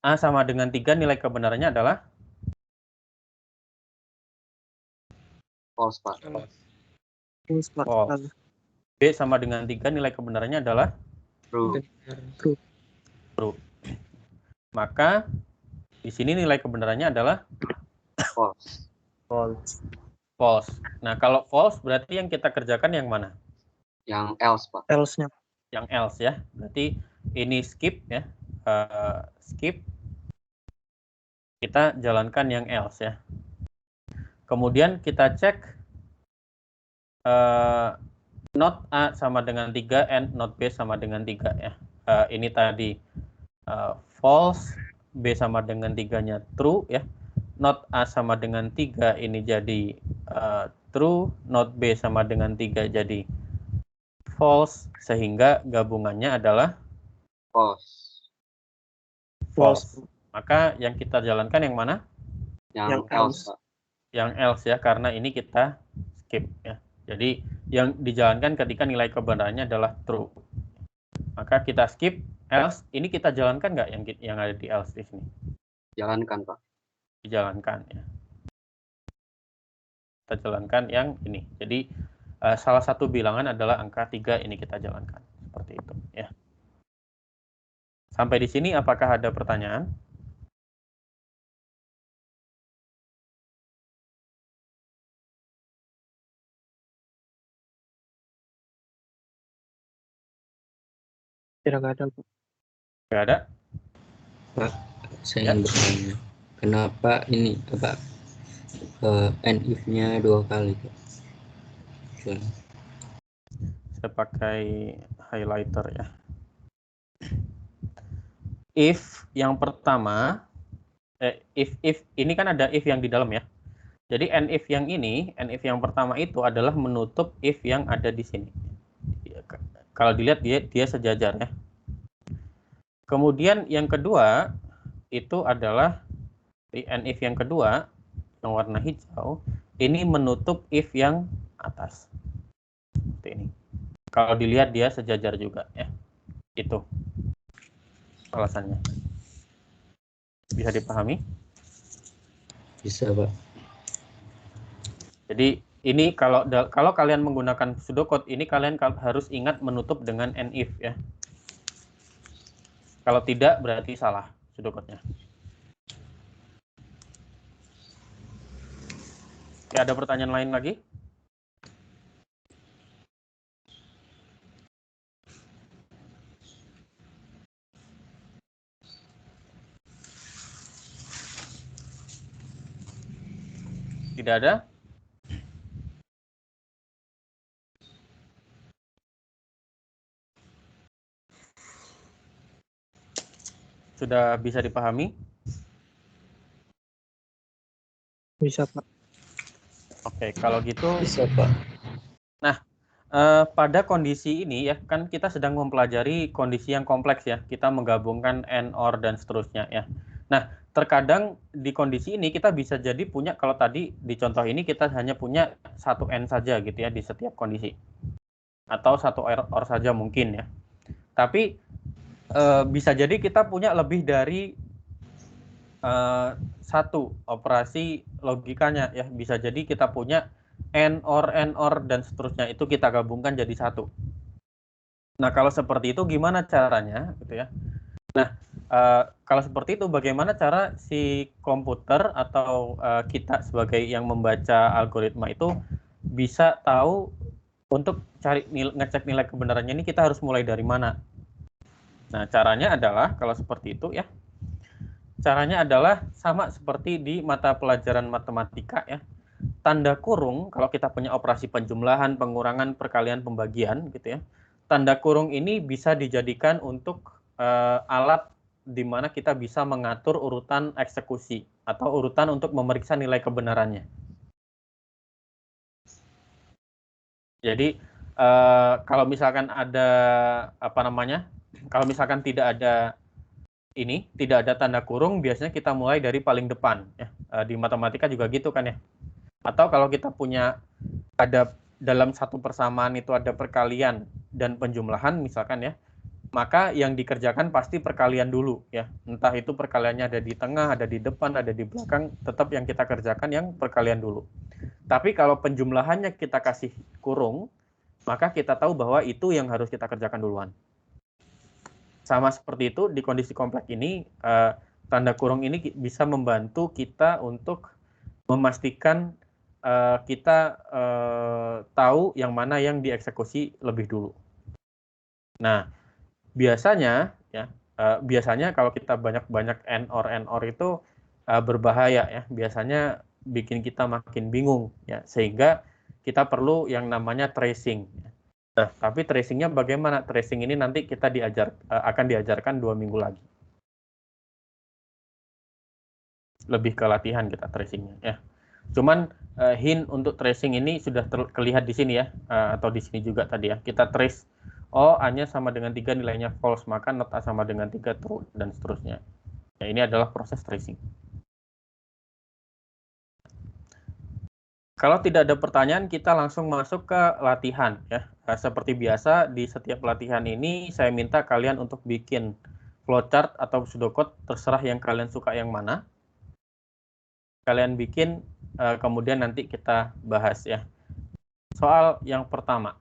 A sama dengan 3 nilai kebenarannya adalah False, Pak. False, Pak. false. B sama dengan 3 nilai kebenarannya adalah True. true. Maka di sini nilai kebenarannya adalah False. False. false. Nah, kalau false berarti yang kita kerjakan yang mana? Yang else, Pak. Else-nya. Yang else ya. Berarti ini skip ya. Skip. Kita jalankan yang else ya. Kemudian kita cek not A sama dengan 3 and not B sama dengan 3 ya. Ini tadi false, B sama dengan 3-nya true ya. Not A sama dengan 3 ini jadi true, not B sama dengan 3 jadi false, sehingga gabungannya adalah False. false. Maka yang kita jalankan yang mana? Yang Yang else, else. Pak. Yang else ya, karena ini kita skip ya. Jadi yang dijalankan ketika nilai kebenarannya adalah true. Maka kita skip else. Ini kita jalankan nggak yang ada di else di sini? Jalankan, Pak. Dijalankan ya. Kita jalankan yang ini. Jadi salah satu bilangan adalah angka 3, ini kita jalankan. Seperti itu ya. Sampai di sini apakah ada pertanyaan? Tidak ada, Pak. Nggak ada? Saya ingin bertanya, kenapa ini and if-nya 2 kali, Pak? Saya pakai highlighter ya. If yang pertama, if ini kan ada if yang di dalam ya. Jadi and if yang ini, and if yang pertama itu adalah menutup if yang ada di sini. Kalau dilihat dia sejajar ya. Kemudian yang kedua itu adalah di and if yang kedua yang warna hijau ini menutup if yang atas. Seperti ini. Kalau dilihat dia sejajar juga ya. Itu alasannya. Bisa dipahami? Bisa, Pak. Jadi ini kalau kalian menggunakan pseudocode ini kalian harus ingat menutup dengan and if ya. Kalau tidak berarti salah pseudocode-nya. Ya, ada pertanyaan lain lagi? Tidak ada? Sudah bisa dipahami? Bisa, Pak. Oke, kalau gitu Bisa, Pak. pada kondisi ini ya, kan kita sedang mempelajari kondisi yang kompleks ya. Kita menggabungkan and, or, dan seterusnya ya. Nah, terkadang di kondisi ini kita bisa jadi punya, kalau tadi di contoh ini kita hanya punya satu and saja gitu ya di setiap kondisi. Atau satu or saja mungkin ya. Tapi bisa jadi kita punya lebih dari satu operasi logikanya ya. Bisa jadi kita punya and, or, dan seterusnya itu kita gabungkan jadi satu. Nah, kalau seperti itu gimana caranya gitu ya. Nah, kalau seperti itu bagaimana cara si komputer atau kita sebagai yang membaca algoritma itu bisa tahu untuk ngecek nilai kebenarannya ini kita harus mulai dari mana? Nah, caranya adalah kalau seperti itu ya. Caranya adalah sama seperti di mata pelajaran matematika ya. Tanda kurung kalau kita punya operasi penjumlahan, pengurangan, perkalian, pembagian gitu ya. Tanda kurung ini bisa dijadikan untuk alat di mana kita bisa mengatur urutan eksekusi atau urutan untuk memeriksa nilai kebenarannya. Jadi kalau misalkan ada kalau misalkan tidak ada tanda kurung, biasanya kita mulai dari paling depan ya. Di matematika juga gitu kan ya. Atau kalau kita punya ada dalam satu persamaan itu ada perkalian dan penjumlahan misalkan ya. maka yang dikerjakan pasti perkalian dulu ya. Entah itu perkaliannya ada di tengah, ada di depan, ada di belakang, tetap yang kita kerjakan yang perkalian dulu. Tapi kalau penjumlahannya kita kasih kurung, maka kita tahu bahwa itu yang harus kita kerjakan duluan. Sama seperti itu di kondisi kompleks ini, tanda kurung ini bisa membantu kita untuk memastikan kita tahu yang mana yang dieksekusi lebih dulu. Nah, biasanya ya, biasanya kalau kita banyak-banyak NOR itu berbahaya ya. Biasanya bikin kita makin bingung ya, sehingga kita perlu yang namanya tracing. Nah, tapi tracingnya bagaimana? Tracing ini nanti kita akan diajarkan 2 minggu lagi. Lebih ke latihan kita tracingnya ya. Cuman hint untuk tracing ini sudah terlihat di sini ya, atau di sini juga tadi ya. Kita trace, oh A-nya sama dengan 3 nilainya false, maka not A sama dengan 3 true, dan seterusnya. Ya, ini adalah proses tracing. Kalau tidak ada pertanyaan, kita langsung masuk ke latihan ya. Seperti biasa di setiap latihan ini saya minta kalian untuk bikin flowchart atau pseudocode, terserah yang kalian suka yang mana. Kalian bikin, kemudian nanti kita bahas ya. Soal yang pertama.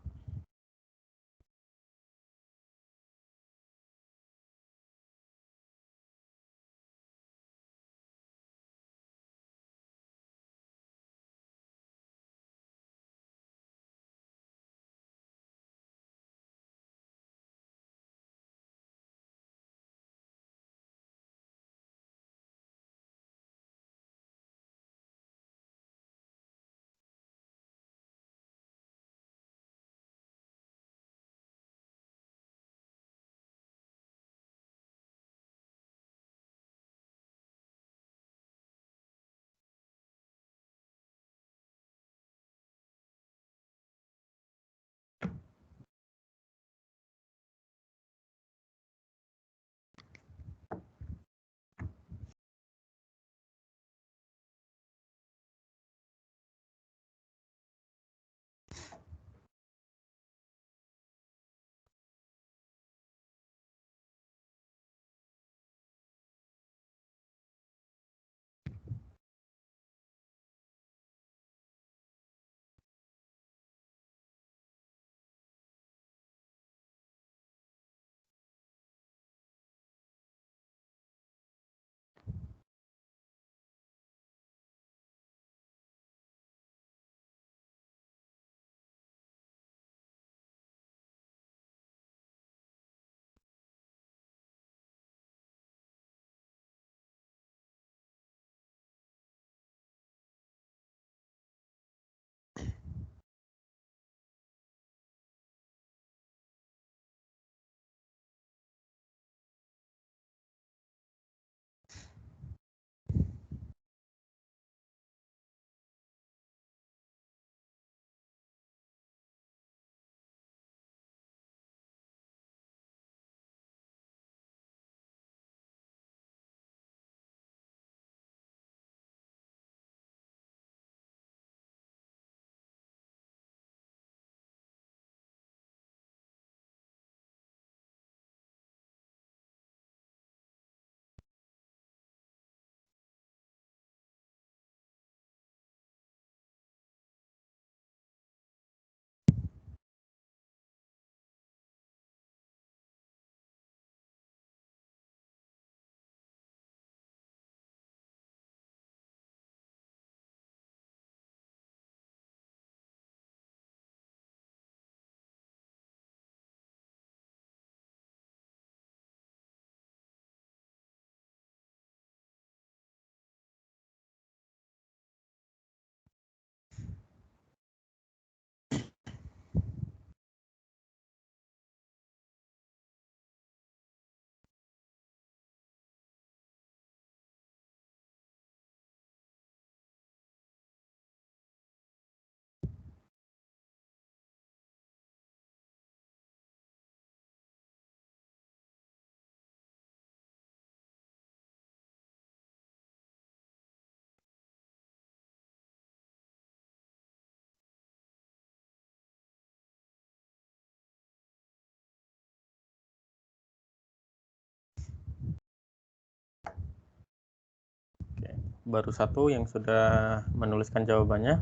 baru satu yang sudah menuliskan jawabannya.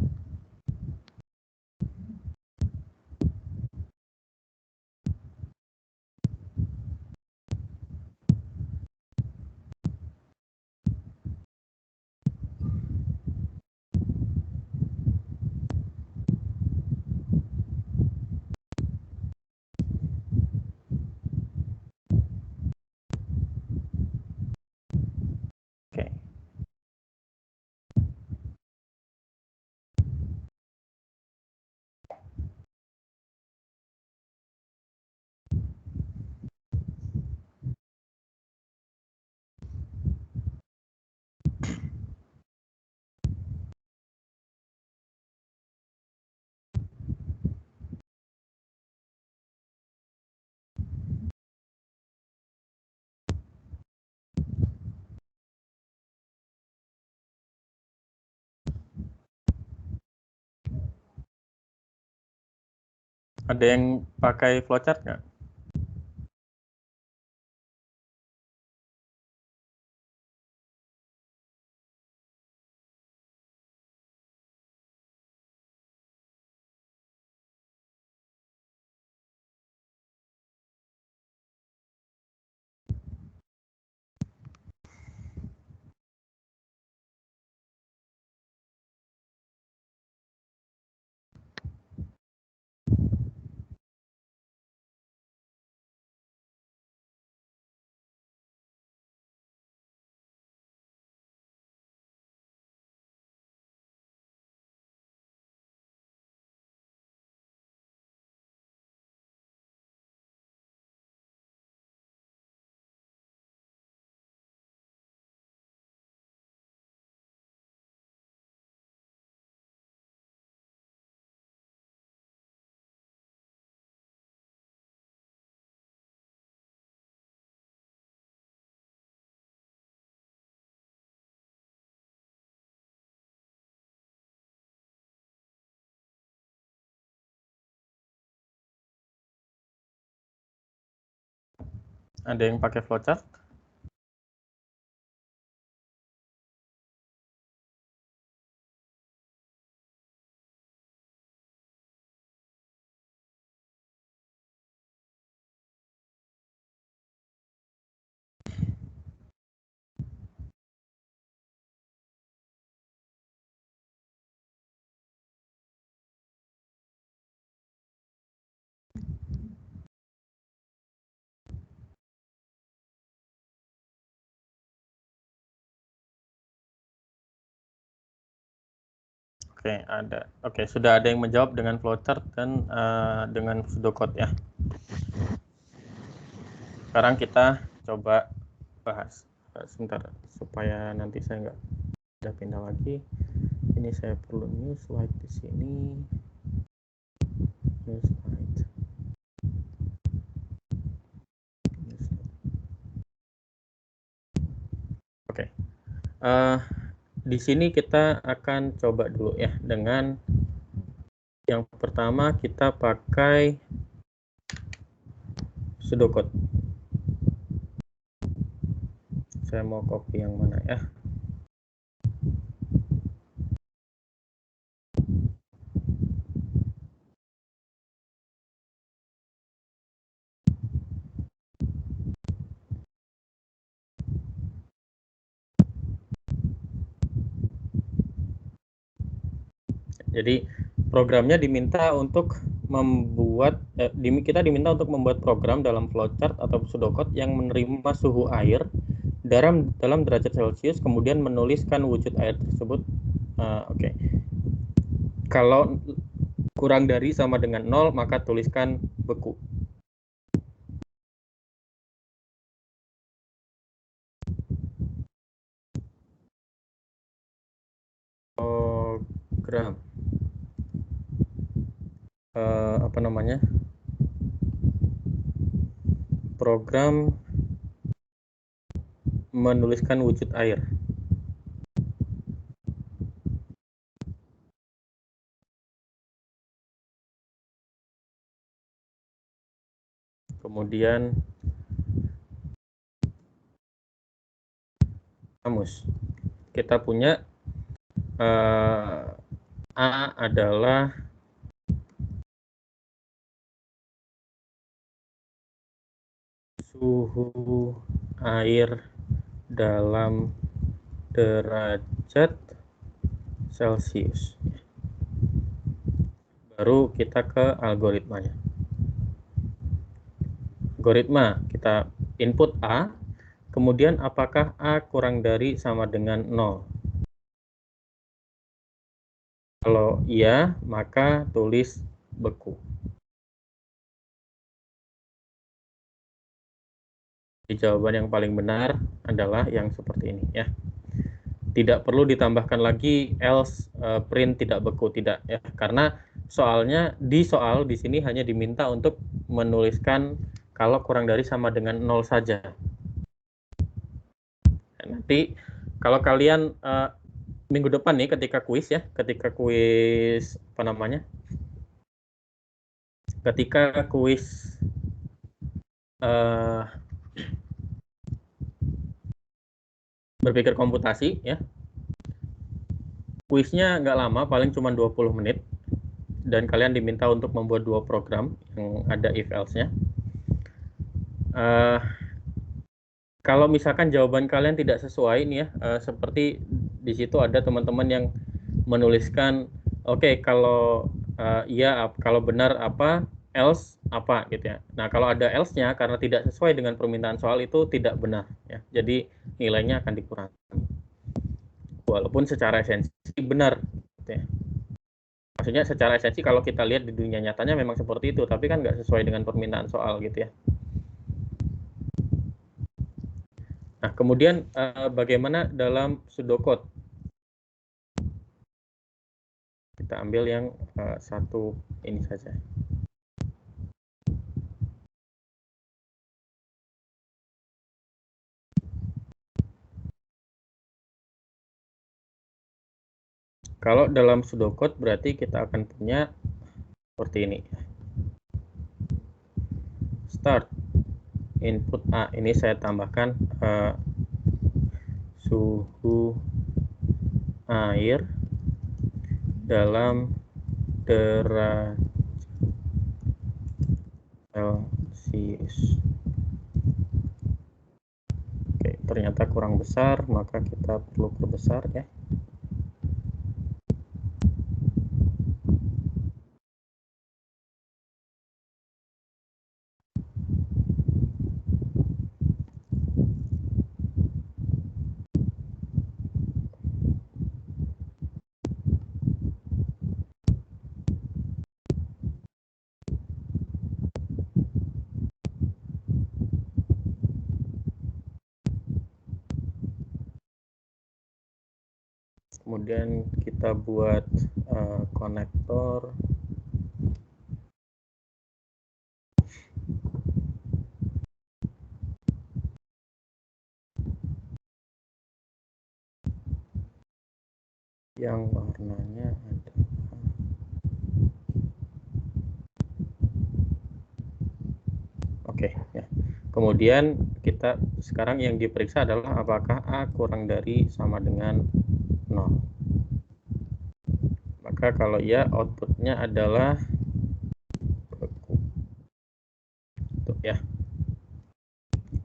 Oke. Ada yang pakai flowchart nggak? Ada yang pakai flowchart? Oke, ada. Oke, sudah ada yang menjawab dengan flowchart dan dengan pseudocode ya. Sekarang kita coba bahas. Sebentar, supaya nanti saya nggak pindah lagi. Ini saya perlu new slide di sini. New slide. Oke. Di sini kita akan coba dulu ya dengan yang pertama kita pakai pseudocode. Saya mau copy yang mana ya? Jadi programnya diminta untuk membuat kita diminta untuk membuat program dalam flowchart atau pseudocode yang menerima suhu air dalam derajat Celcius, kemudian menuliskan wujud air tersebut. Oke. Kalau kurang dari sama dengan 0, maka tuliskan beku. Program apa namanya? Program menuliskan wujud air. Kemudian kamus. kita punya A adalah suhu air dalam derajat Celcius. Baru kita ke algoritmanya. Algoritma, kita input A, kemudian apakah A kurang dari sama dengan 0? Kalau iya, maka tulis beku. Jadi jawaban yang paling benar adalah yang seperti ini ya. Tidak perlu ditambahkan lagi else print tidak beku, tidak ya, karena soalnya di sini hanya diminta untuk menuliskan kalau kurang dari sama dengan 0 saja. Nanti kalau kalian minggu depan nih ketika kuis ya, ketika kuis berpikir komputasi ya, kuisnya nggak lama, paling cuma 20 menit, dan kalian diminta untuk membuat 2 program yang ada if else-nya. Kalau misalkan jawaban kalian tidak sesuai nih ya, seperti di situ ada teman-teman yang menuliskan, oke, kalau iya, kalau benar apa, else apa gitu ya. Nah, kalau ada else-nya karena tidak sesuai dengan permintaan soal itu tidak benar ya. Jadi nilainya akan dikurangi. Walaupun secara esensi benar gitu ya. Maksudnya secara esensi kalau kita lihat di dunia nyatanya memang seperti itu, tapi kan nggak sesuai dengan permintaan soal gitu ya. Nah, kemudian bagaimana dalam pseudocode? Kita ambil yang satu ini saja. Kalau dalam pseudocode berarti kita akan punya seperti ini. Start input A, ini saya tambahkan suhu air dalam derajat Celcius. Oke, ternyata kurang besar, maka kita perlu perbesar ya. Kemudian kita buat konektor. Yang warnanya ada. Oke ya. Kemudian kita sekarang yang diperiksa adalah apakah A kurang dari sama dengan 0. Maka kalau iya, outputnya adalah beku. Tuh, ya.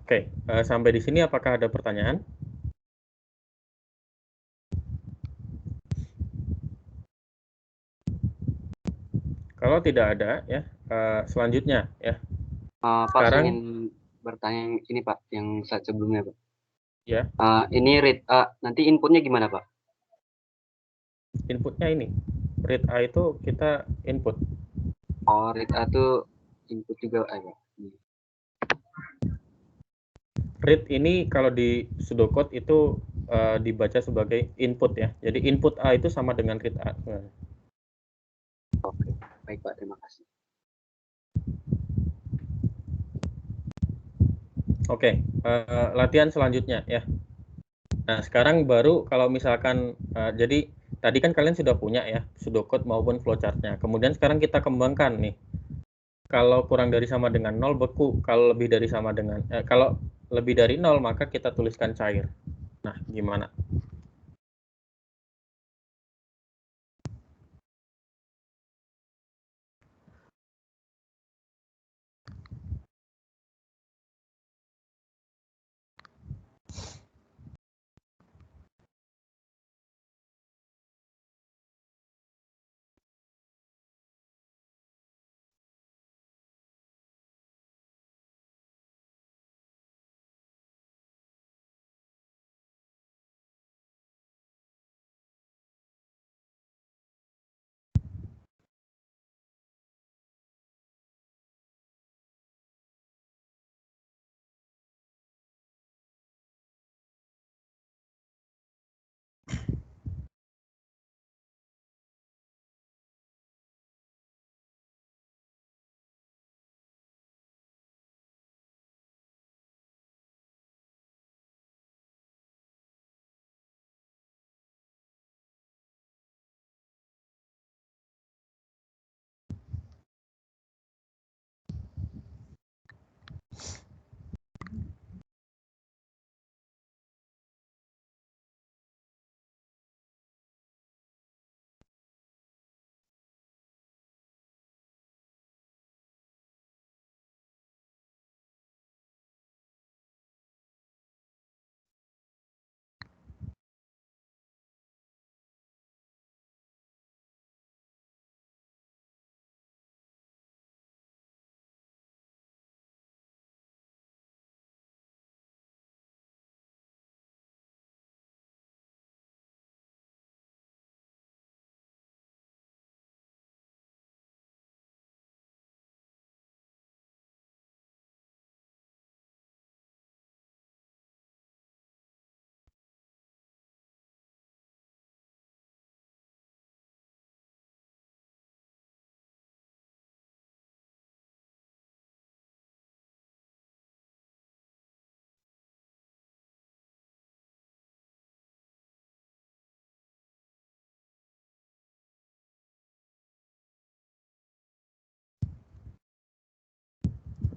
Oke, sampai di sini apakah ada pertanyaan? Kalau tidak ada ya, selanjutnya ya. Pak, Sekarang, saya ingin bertanya ini Pak, yang saat sebelumnya Pak. Ya. Ini read A, nanti inputnya gimana Pak? Inputnya ini, read A itu kita input. Oh, read A itu input juga Pak. Read ini kalau di pseudocode itu dibaca sebagai input ya. Jadi input A itu sama dengan read A. Oke, baik Pak, terima kasih. Oke, latihan selanjutnya ya. Nah, sekarang baru kalau misalkan, jadi tadi kan kalian sudah punya ya, pseudocode maupun flowchart-nya. Kemudian sekarang kita kembangkan nih. Kalau kurang dari sama dengan 0 beku, kalau lebih dari sama dengan, kalau lebih dari 0 maka kita tuliskan cair. Nah, gimana?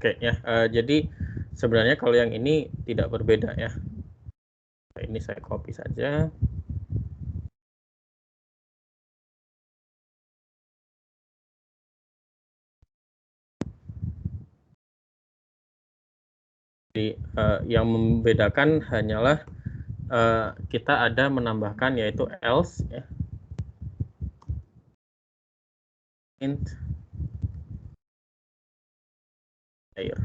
Oke ya, jadi sebenarnya kalau yang ini tidak berbeda ya. Ini saya copy saja. Jadi yang membedakan hanyalah kita ada menambahkan yaitu else ya. Int air.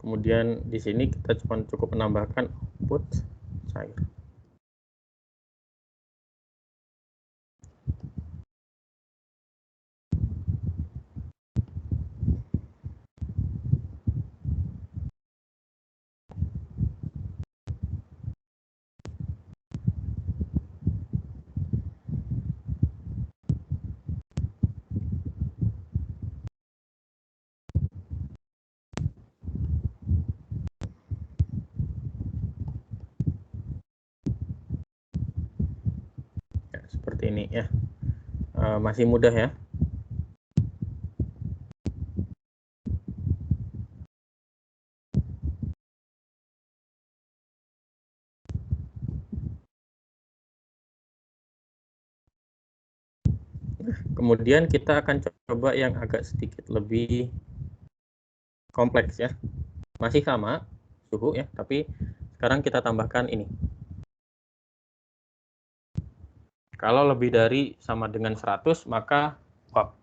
Kemudian di sini kita cuma cukup menambahkan output cair. Ya, seperti ini ya. Masih mudah ya. Kemudian kita akan coba yang agak sedikit lebih kompleks ya. Masih sama suhu ya, tapi sekarang kita tambahkan ini. Kalau lebih dari sama dengan 100 maka uap.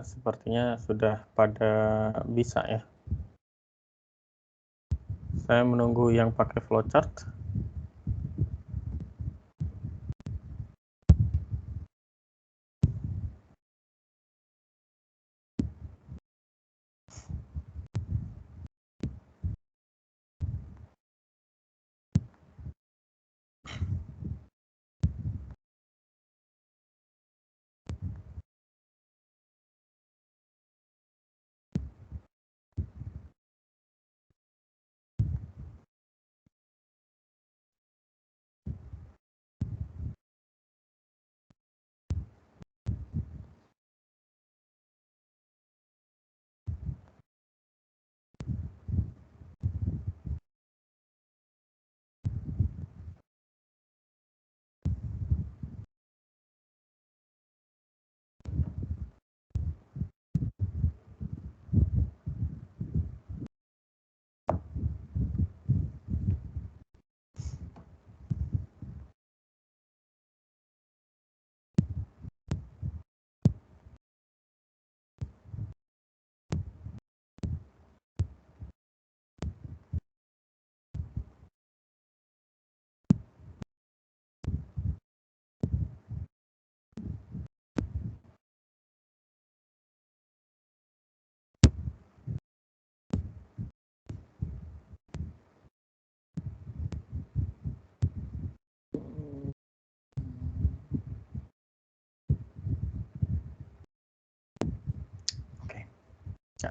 sepertinya sudah pada bisa ya. Saya menunggu yang pakai flowchart. Oke. Ya.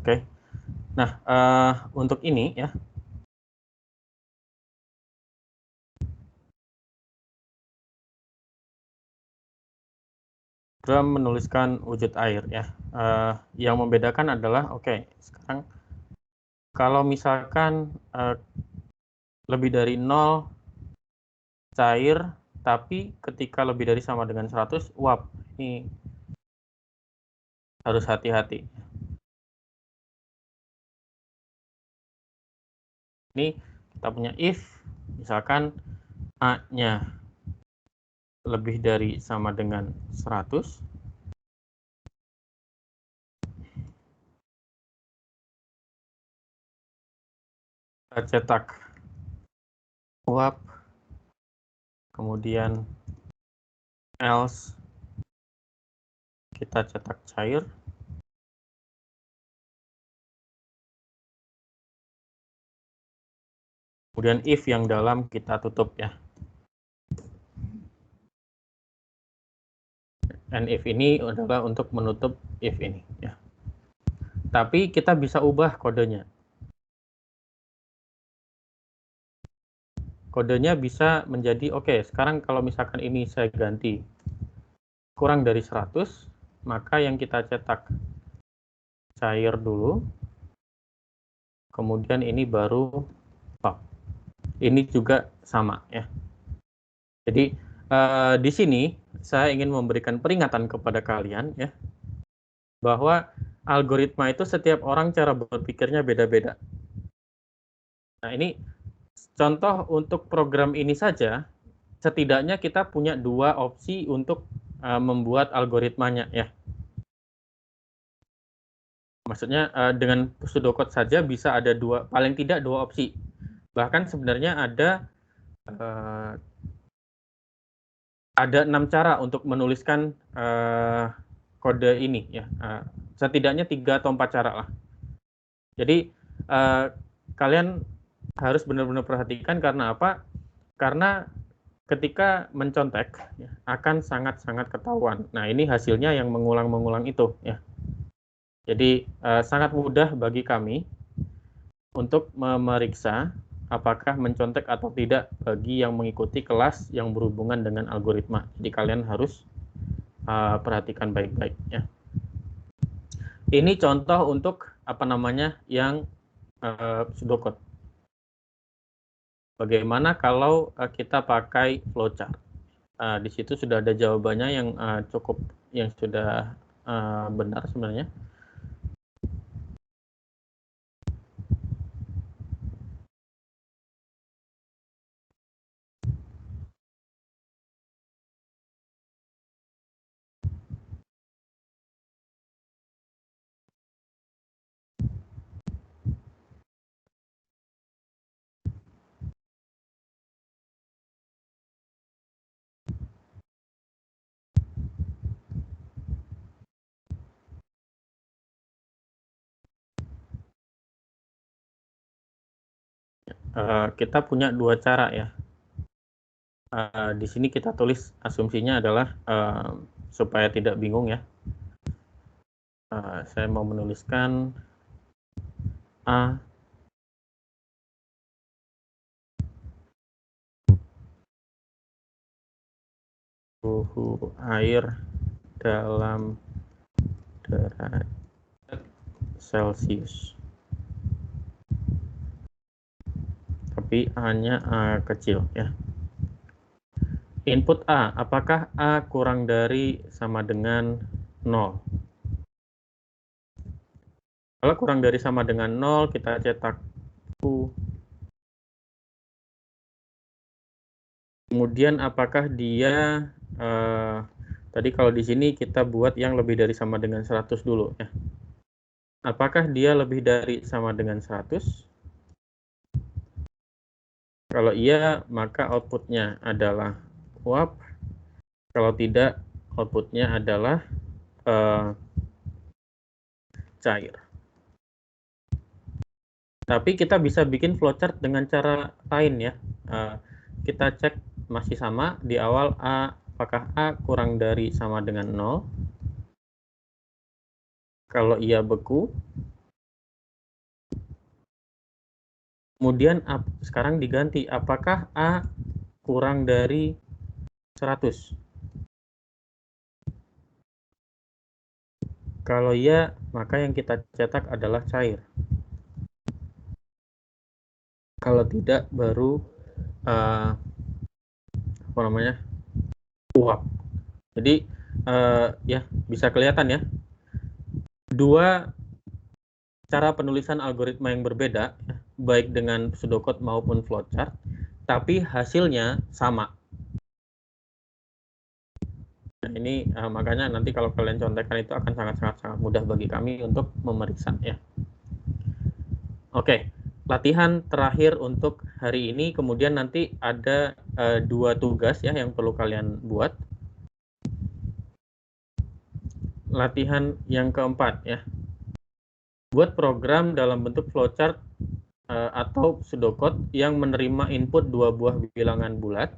Oke. Nah, untuk ini ya. Program menuliskan wujud air ya. Yang membedakan adalah sekarang kalau misalkan lebih dari 0 cair, tapi ketika lebih dari sama dengan 100 uap. Ini harus hati-hati. Ini kita punya if, misalkan A-nya lebih dari sama dengan 100, kita cetak uap, kemudian else kita cetak cair, kemudian if yang dalam kita tutup ya. And if ini adalah untuk menutup if ini ya. Tapi kita bisa ubah kodenya. Kodenya bisa menjadi sekarang kalau misalkan ini saya ganti kurang dari 100, maka yang kita cetak cair dulu. Kemudian ini baru uap. Ini juga sama ya. Jadi di sini saya ingin memberikan peringatan kepada kalian ya, bahwa algoritma itu setiap orang cara berpikirnya beda-beda. Nah ini contoh untuk program ini saja, setidaknya kita punya 2 opsi untuk membuat algoritmanya ya. Maksudnya dengan pseudocode saja bisa ada paling tidak 2 opsi. Bahkan sebenarnya ada 6 cara untuk menuliskan kode ini ya. Setidaknya 3 atau 4 cara lah. Jadi kalian harus benar-benar perhatikan karena apa? Karena ketika mencontek ya, akan sangat-sangat ketahuan. Nah ini hasilnya yang mengulang-mengulang itu ya. Jadi sangat mudah bagi kami untuk memeriksa apakah mencontek atau tidak bagi yang mengikuti kelas yang berhubungan dengan algoritma. Jadi kalian harus perhatikan baik-baik ya. Ini contoh untuk yang pseudocode. Bagaimana kalau kita pakai flowchart? Di situ sudah ada jawabannya yang sudah benar sebenarnya. kita punya dua cara ya. Di sini kita tulis asumsinya adalah supaya tidak bingung ya. Saya mau menuliskan A suhu air dalam derajat Celcius. Tapi A-nya A kecil ya. Input A, apakah A kurang dari sama dengan 0? Kalau kurang dari sama dengan 0, kita cetak U. Kemudian apakah dia, tadi kalau di sini kita buat yang lebih dari sama dengan 100 dulu ya. Apakah dia lebih dari sama dengan 100? Kalau iya, maka outputnya adalah uap. Kalau tidak, outputnya adalah cair. Tapi kita bisa bikin flowchart dengan cara lain ya. Kita cek masih sama di awal A, apakah A kurang dari sama dengan 0? Kalau iya beku. Kemudian sekarang diganti, apakah A kurang dari 100? Kalau iya, maka yang kita cetak adalah cair. Kalau tidak, baru apa namanya, uap. Jadi ya bisa kelihatan ya, dua cara penulisan algoritma yang berbeda, baik dengan pseudocode maupun flowchart, tapi hasilnya sama. Nah, ini makanya nanti kalau kalian contekan itu akan sangat mudah bagi kami untuk memeriksa ya. Oke, latihan terakhir untuk hari ini, kemudian nanti ada 2 tugas ya yang perlu kalian buat. Latihan yang keempat ya. Buat program dalam bentuk flowchart atau pseudocode yang menerima input 2 buah bilangan bulat.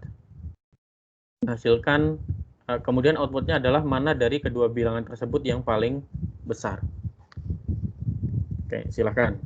Hasilkan, kemudian outputnya adalah mana dari kedua bilangan tersebut yang paling besar. Oke, silakan.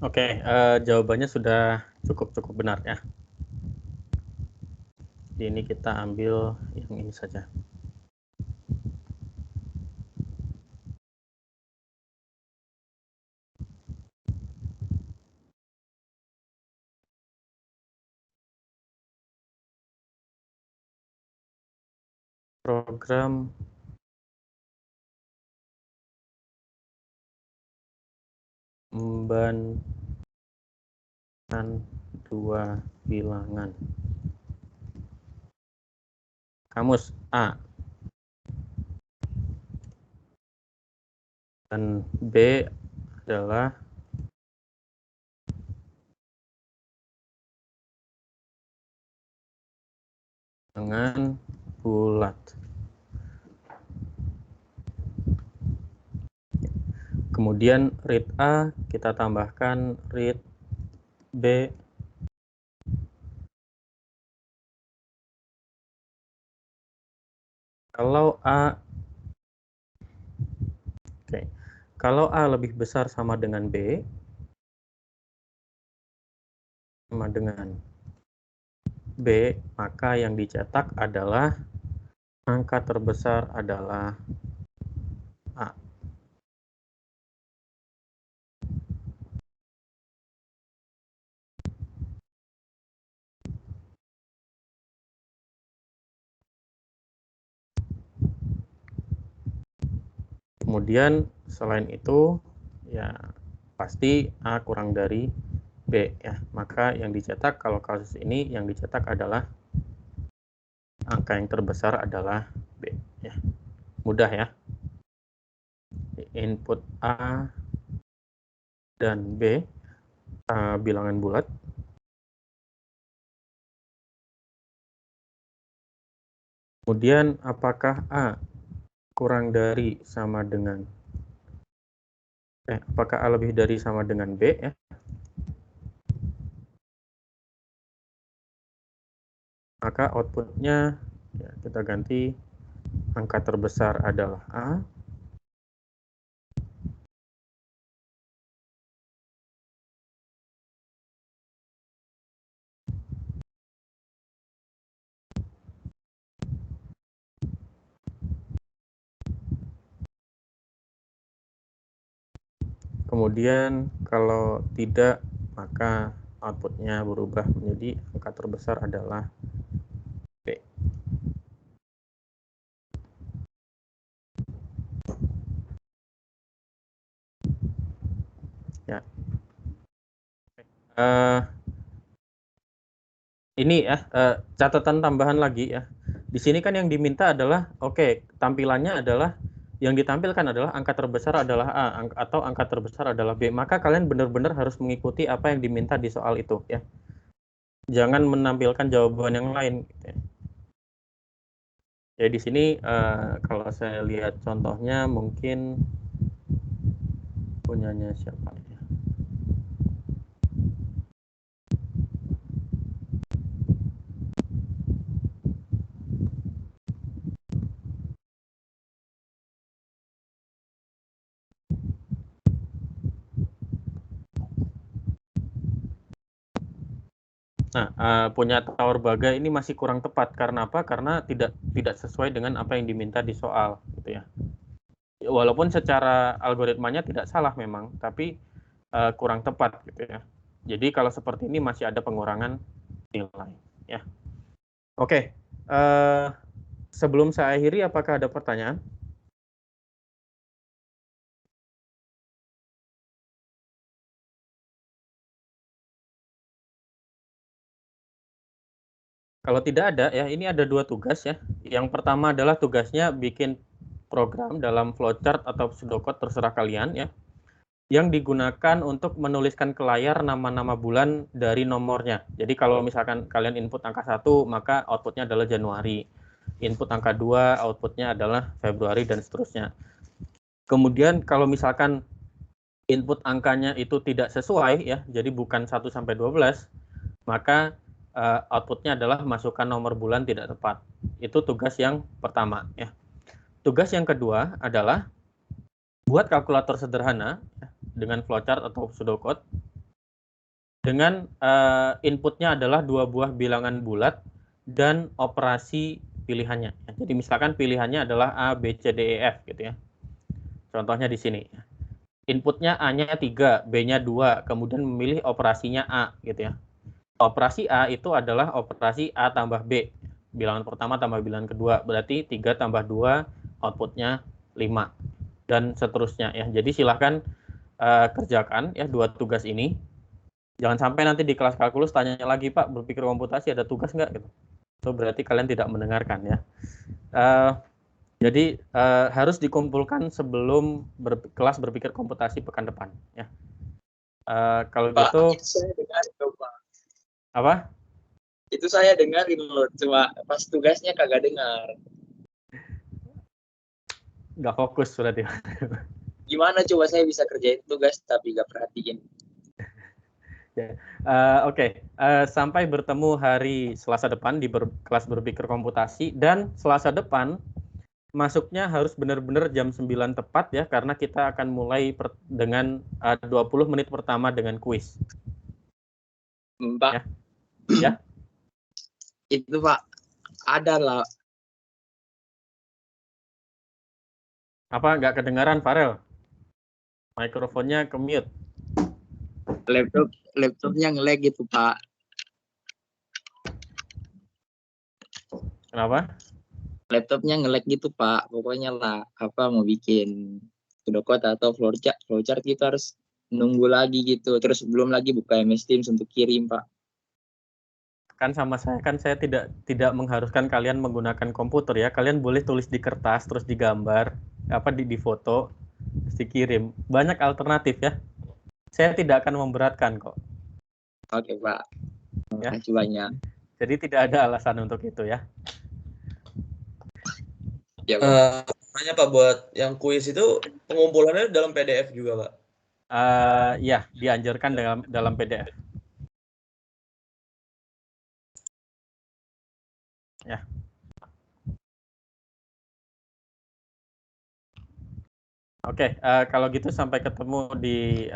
Oke, jawabannya sudah cukup benar ya. Jadi ini kita ambil yang ini saja. Program membandingkan dua bilangan. Kamus A dan B adalah dengan bulat. Kemudian read A kita tambahkan read B kalau A kalau A lebih besar sama dengan B sama dengan B, maka yang dicetak adalah angka terbesar adalah A. Kemudian selain itu ya pasti A kurang dari B ya. Maka yang dicetak kalau kasus ini yang dicetak adalah angka yang terbesar adalah B ya. Mudah ya. Input A dan B bilangan bulat. Kemudian apakah A kurang dari sama dengan apakah A lebih dari sama dengan B ya? Maka outputnya ya, kita ganti angka terbesar adalah A. Kemudian kalau tidak, maka outputnya berubah menjadi angka terbesar adalah B. Ya. Ini ya catatan tambahan lagi ya. Di sini kan yang diminta adalah tampilannya adalah yang ditampilkan adalah angka terbesar adalah A atau angka terbesar adalah B. Maka kalian benar-benar harus mengikuti apa yang diminta di soal itu ya. Jangan menampilkan jawaban yang lain gitu ya. Ya di sini kalau saya lihat contohnya mungkin punyanya siapa ya? Nah, punya Tower Baga ini masih kurang tepat karena apa? Karena tidak sesuai dengan apa yang diminta di soal, gitu ya. Walaupun secara algoritmanya tidak salah memang, tapi kurang tepat, gitu ya. Jadi kalau seperti ini masih ada pengurangan nilai, ya. Oke, sebelum saya akhiri, apakah ada pertanyaan? Kalau tidak ada ya, ini ada dua tugas ya. Yang pertama adalah tugasnya bikin program dalam flowchart atau pseudocode terserah kalian ya. Yang digunakan untuk menuliskan ke layar nama-nama bulan dari nomornya. Jadi kalau misalkan kalian input angka 1, maka outputnya adalah Januari. Input angka 2, outputnya adalah Februari dan seterusnya. Kemudian kalau misalkan input angkanya itu tidak sesuai ya, jadi bukan 1 sampai 12, maka outputnya adalah masukkan nomor bulan tidak tepat. Itu tugas yang pertama ya. Tugas yang kedua adalah buat kalkulator sederhana ya, dengan flowchart atau pseudocode dengan inputnya adalah 2 buah bilangan bulat dan operasi pilihannya. Jadi misalkan pilihannya adalah A, B, C, D, E, F gitu ya. Contohnya di sini. Inputnya A-nya 3, B-nya 2, kemudian memilih operasinya A gitu ya. Operasi A itu adalah operasi A tambah B. Bilangan pertama tambah bilangan kedua, berarti 3 tambah 2, outputnya 5. Dan seterusnya ya. Jadi silahkan kerjakan ya 2 tugas ini. Jangan sampai nanti di kelas kalkulus tanya lagi, Pak, berpikir komputasi ada tugas nggak? Gitu. So, berarti kalian tidak mendengarkan ya. Jadi harus dikumpulkan sebelum kelas berpikir komputasi pekan depan. Ya. Kalau Pak, gitu, itu saya dengarin loh, Pak. apa? Itu saya dengarin loh, cuma pas tugasnya kagak dengar. Nggak fokus berarti. Gimana coba saya bisa kerjain tugas tapi gak perhatiin? Oke. Sampai bertemu hari Selasa depan di kelas berpikir komputasi, dan Selasa depan masuknya harus benar-benar jam 9 tepat ya, karena kita akan mulai dengan 20 menit pertama dengan kuis. Pak, Ya. itu Pak, ada lah. Apa nggak kedengaran, Farel? Mikrofonnya ke-mute. Laptopnya nge-lag gitu, Pak. Kenapa? Laptopnya nge-lag gitu, Pak. Pokoknya lah, mau bikin pseudocode atau flowchart gitu harus nunggu lagi gitu. Terus belum lagi buka MS Teams untuk kirim, Pak. Kan sama saya, kan saya tidak mengharuskan kalian menggunakan komputer ya. Kalian boleh tulis di kertas, terus digambar, di foto, terus dikirim. Banyak alternatif ya. Saya tidak akan memberatkan kok. Oke, Pak. Ya. Terima kasih banyak. Jadi tidak ada alasan untuk itu ya. Ya, Pak. Tanya Pak, buat yang kuis itu pengumpulannya dalam PDF juga, Pak? Ya, dianjurkan dalam PDF. Ya. Oke, kalau gitu sampai ketemu di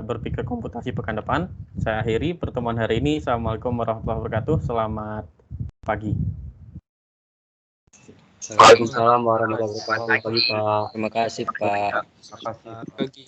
berpikir komputasi pekan depan. Saya akhiri pertemuan hari ini. Assalamualaikum warahmatullahi wabarakatuh. Selamat pagi. Waalaikumsalam warahmatullahi wabarakatuh. Pagi, Pak. Terima kasih, Pak. Makasih. Pagi.